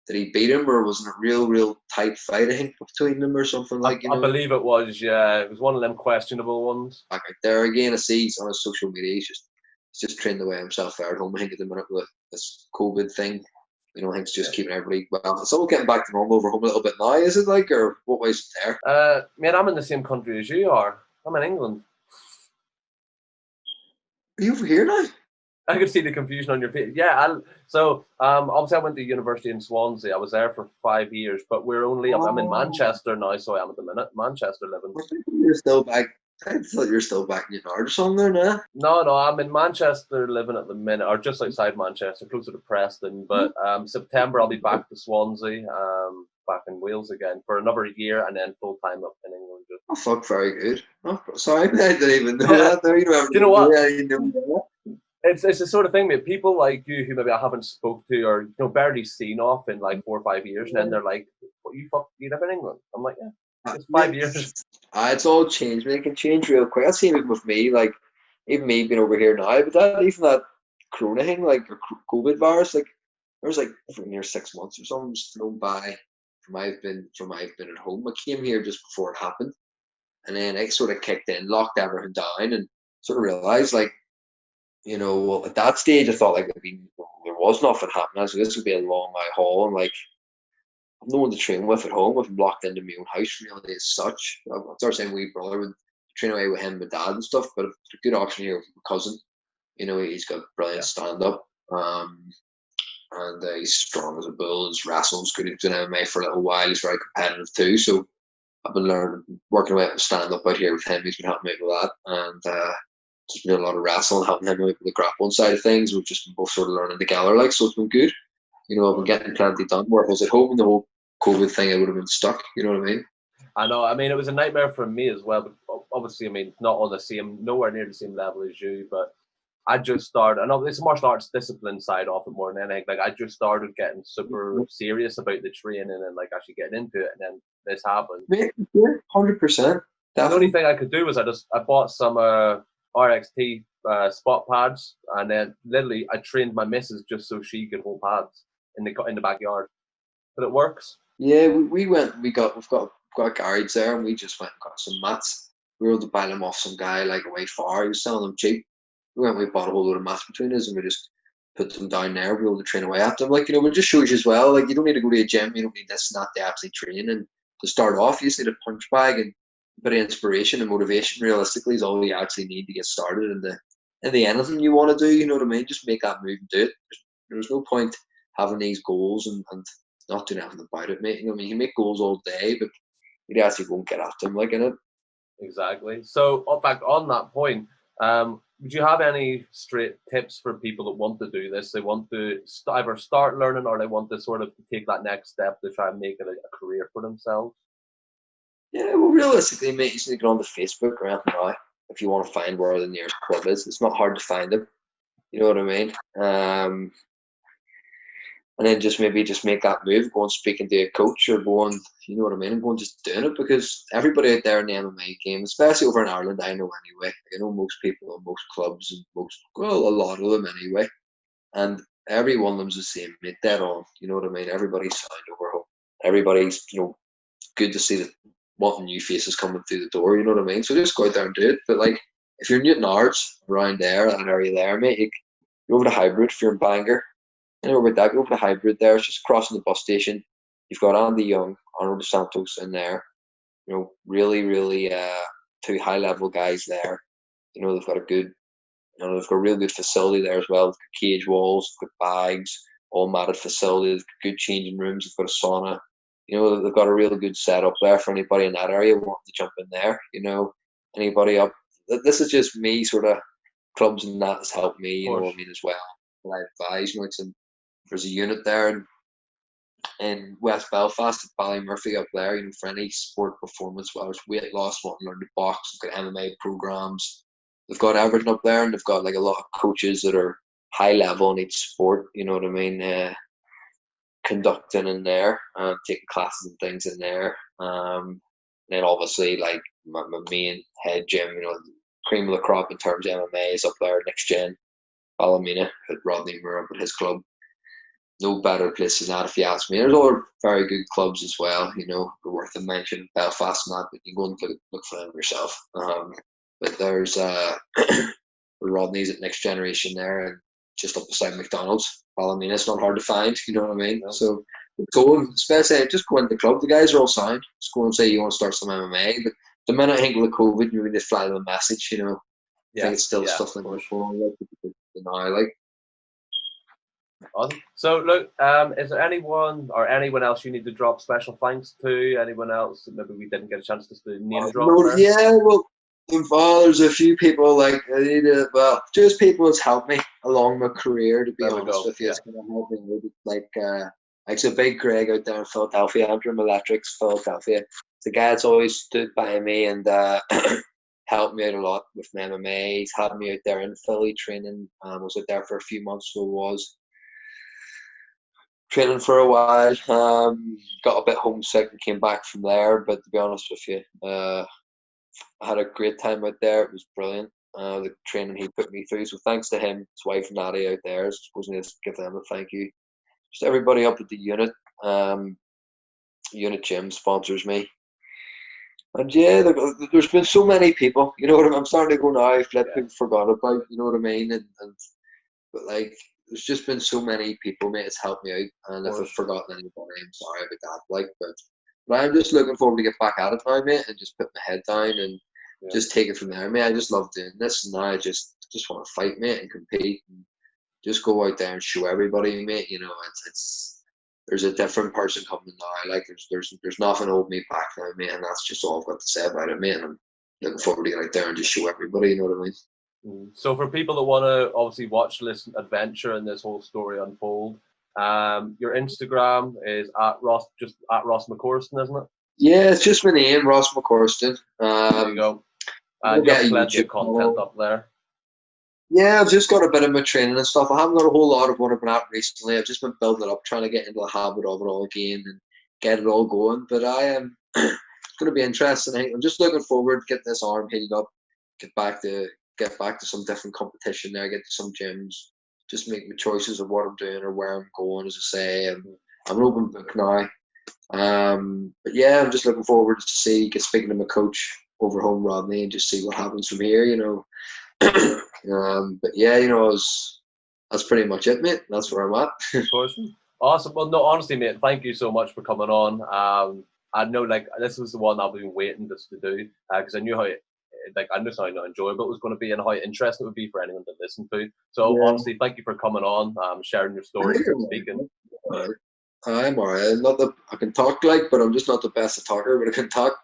did he beat him, or was it a real tight fight, I think, between them or something like, you know? I believe it was, yeah. It was one of them questionable ones. Back out there again, I see he's on his social media, he's just trained away himself there at home. I think at the minute with this COVID thing, you know, I think it's just keeping everybody well. It's all getting back to normal over home a little bit now, is it like, or what way is it there? Man, I'm in the same country as you are. I'm in England. Are you over here now? I could see the confusion on your face. Yeah, obviously I went to university in Swansea. I was there for 5 years, but I'm in Manchester now, so I am at the minute. Manchester living. I think you're still back. I thought you were still back in Yard or something there now. No, I'm in Manchester living at the minute, or just outside Manchester, closer to Preston. But September I'll be back to Swansea, back in Wales again for another year, and then full time up in England. Oh fuck, very good. Oh, sorry, I didn't even know that. There, Do you know what? It's the sort of thing that people like you who maybe I haven't spoke to or barely seen off in like 4 or 5 years, and then they're like, "What you live in England?" I'm like, "Yeah, it's 5 years." It's all changed. It can change real quick. I've seen it with me, like even me being over here now, but that Corona thing, like or COVID virus, like there was like for near 6 months or something just flown by from I've been at home. I came here just before it happened, and then it sort of kicked in, locked everything down, and sort of realized like, you know, well, at that stage, I thought like there was nothing happening. So this would be a long night haul, and like I've no one to train with at home. I've locked into my own house really as such. I started saying wee brother would train away with him, my dad and stuff. But a good option here with my cousin. You know, he's got brilliant stand up, and he's strong as a bull. His wrestling's good. He's been MMA for a little while. He's very competitive too. So I've been working away with stand up out here with him. He's been helping me with that, and just been doing a lot of wrestling, helping him with the grappling side of things. We've just been both sort of learning together, like, so it's been good. You know, I've been getting plenty done. Where if I was at home and the whole COVID thing, I would have been stuck. You know what I mean? I know. I mean, it was a nightmare for me as well. But obviously, I mean, not on nowhere near the same level as you. But I just started. I know it's a martial arts discipline side of it more than anything. Like I just started getting super serious about the training and like actually getting into it. And then this happened. Yeah, 100%. The only thing I could do was I bought some RXT spot pads, and then literally I trained my missus just so she could hold pads in the backyard. But it works. Yeah, we've got a garage there, and we just went and got some mats. We were able to buy them off some guy like away far. He was selling them cheap. We bought a whole load of mats between us, and we just put them down there. We were able to train away at them. Like, you know, it just shows you as well. Like, you don't need to go to a gym. You don't need this and that to actually train. And to start off, you just need a punch bag and a bit of inspiration and motivation. Realistically, is all you actually need to get started. And the anything you want to do, you know what I mean? Just make that move and do it. There's no point having these goals and not doing anything about it, mate. You know what I mean? You make goals all day, but you actually won't get at them, like, in it. Exactly. So, in fact, on that point, would you have any straight tips for people that want to do this? They want to either start learning or they want to sort of take that next step to try and make it a career for themselves? Yeah, well, realistically, mate, you just need to go onto Facebook or anything now if you want to find where the nearest club is. It's not hard to find them. You know what I mean? And then just maybe make that move, go and speaking to a coach or go and, you know what I mean, and go and just doing it, because everybody out there in the MMA game, especially over in Ireland, I know anyway. I know most people in most clubs and a lot of them anyway. And every one of them's the same, mate, dead on. You know what I mean? Everybody's signed over home. Everybody's, you know, good to see that wanting new faces coming through the door, you know what I mean? So just go out there and do it. But like, if you're in Newton Arts, around there, that area there, mate, you're over to Hybrid if you're in Bangor. And over that, go for the Hybrid there. It's just crossing the bus station. You've got Andy Young, Arnold Dos Santos in there. You know, really, really two high level guys there. You know, they've got a real good facility there as well. They've got cage walls, they've got bags, all matted facilities, good changing rooms. They've got a sauna. you know, they've got a real good setup there for anybody in that area wanting to jump in there. You know, anybody up. This is just me, sort of clubs and that has helped me. You know what I mean as well. I advise, you know, there's a unit there in West Belfast at Ballymurphy up there, you know, for any sport performance, whether it's weight loss, wanting to learn to box, they've got MMA programs. They've got everything up there, and they've got like a lot of coaches that are high level in each sport, you know what I mean, conducting in there, taking classes and things in there. Then obviously like my main head gym, you know, cream of the crop in terms of MMA is up there, Next Gen, Ballymena, at Rodney Moore up at his club. No better place than that, if you ask me. There's other very good clubs as well, you know, worth a mention. Belfast and that, but you go and look for them yourself. But there's Rodney's at Next Generation there, and just up beside McDonald's. Ballymena, it's not hard to find, you know what I mean? No. So go, especially just go into the club. The guys are all signed. Just go and say you want to start some MMA. But the minute I think with the COVID, you just fly them a message, you know. I think it's still stuff like that. Like. Awesome. So look, is there anyone else you need to drop special thanks to? Anyone else that maybe we didn't get a chance to name drop? Yeah, well, there's a few people like just people that's helped me along my career. To be honest with you, it's gonna help me. Like so big Greg out there in Philadelphia, Andrew Electrics, Philadelphia. The guy that's always stood by me and helped me out a lot with my MMA. He's had me out there in Philly training. I was out there for a few months, so was training for a while. Got a bit homesick and came back from there. But to be honest with you, I had a great time out there. It was brilliant. The training he put me through. So thanks to him, his wife Natty out there. I suppose I need to give them a thank you. Just everybody up at the unit. Unit Gym sponsors me. And yeah, there's been so many people. You know what I mean? I'm starting to go now. People forgot about. You know what I mean? But like, there's just been so many people, mate. It's helped me out. And if I've forgotten anybody, I'm sorry about that. Like, but I'm just looking forward to get back at it now, mate, and just put my head down and just take it from there, mate. I just love doing this, and now I just want to fight, mate, and compete, and just go out there and show everybody, mate. You know, it's there's a different person coming now. Like, there's nothing holding me back now, mate, and that's just all I've got to say about it, mate. And I'm looking forward to get out there and just show everybody. You know what I mean? So for people that want to obviously watch this adventure and this whole story unfold, your Instagram is at Ross McCorriston, isn't it? Yeah, it's just my name, Ross McCorriston. There you go. And you have plenty of content up there. Yeah, I've just got a bit of my training and stuff. I haven't got a whole lot of what I've been at recently. I've just been building it up, trying to get into the habit of it all again and get it all going. But I am it's going to be interesting. I'm just looking forward to getting this arm healed up, get back to some different competition there, get to some gyms, just make my choices of what I'm doing or where I'm going. As I say, I'm an open book now. But yeah, I'm just looking forward to get speaking to my coach over home, Rodney, and just see what happens from here, you know. But yeah, you know, that's pretty much it, mate. That's where I'm at. Awesome. Well, no, honestly, mate, thank you so much for coming on. I know, like, this was the one I've been waiting just to do, because I knew how I knew how enjoyable it was going to be and how interesting it would be for anyone to listen to. So honestly, thank you for coming on, sharing your story and speaking. I'm alright. Not that I can talk but I'm just not the best talker, but I can talk.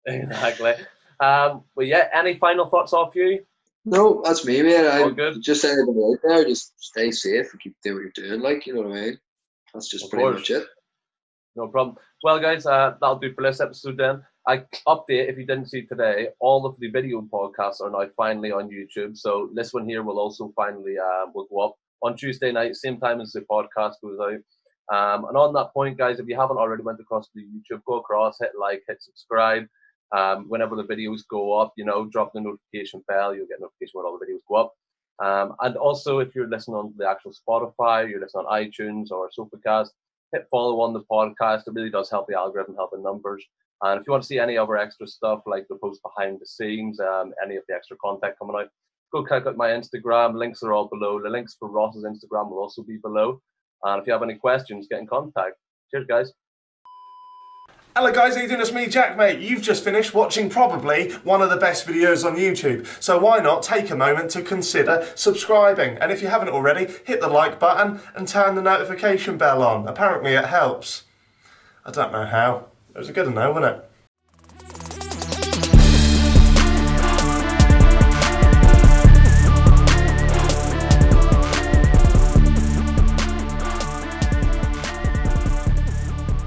Exactly. Well, yeah. Any final thoughts off you? No, that's me, man. All good. Just anybody out there, just stay safe and keep doing what you're doing. Like, you know what I mean? That's just pretty much it. No problem. Well, guys, that'll do for this episode then. I update, if you didn't see today, all of the video podcasts are now finally on YouTube. So this one here will also finally will go up on Tuesday night, same time as the podcast goes out. And on that point, guys, if you haven't already went across to YouTube, go across, hit like, hit subscribe. Whenever the videos go up, you know, drop the notification bell. You'll get notification when all the videos go up. And also, if you're listening on the actual Spotify, you're listening on iTunes or Sofacast, hit follow on the podcast. It really does help the algorithm, help the numbers. And if you want to see any other extra stuff, like the post behind the scenes, any of the extra content coming out, go check out my Instagram. Links are all below. The links for Ross's Instagram will also be below. And if you have any questions, get in contact. Cheers, guys. Hello guys, how you doing? It's me, Jack, mate. You've just finished watching probably one of the best videos on YouTube. So why not take a moment to consider subscribing? And if you haven't already, hit the like button and turn the notification bell on. Apparently it helps. I don't know how. It was a good no, wasn't it?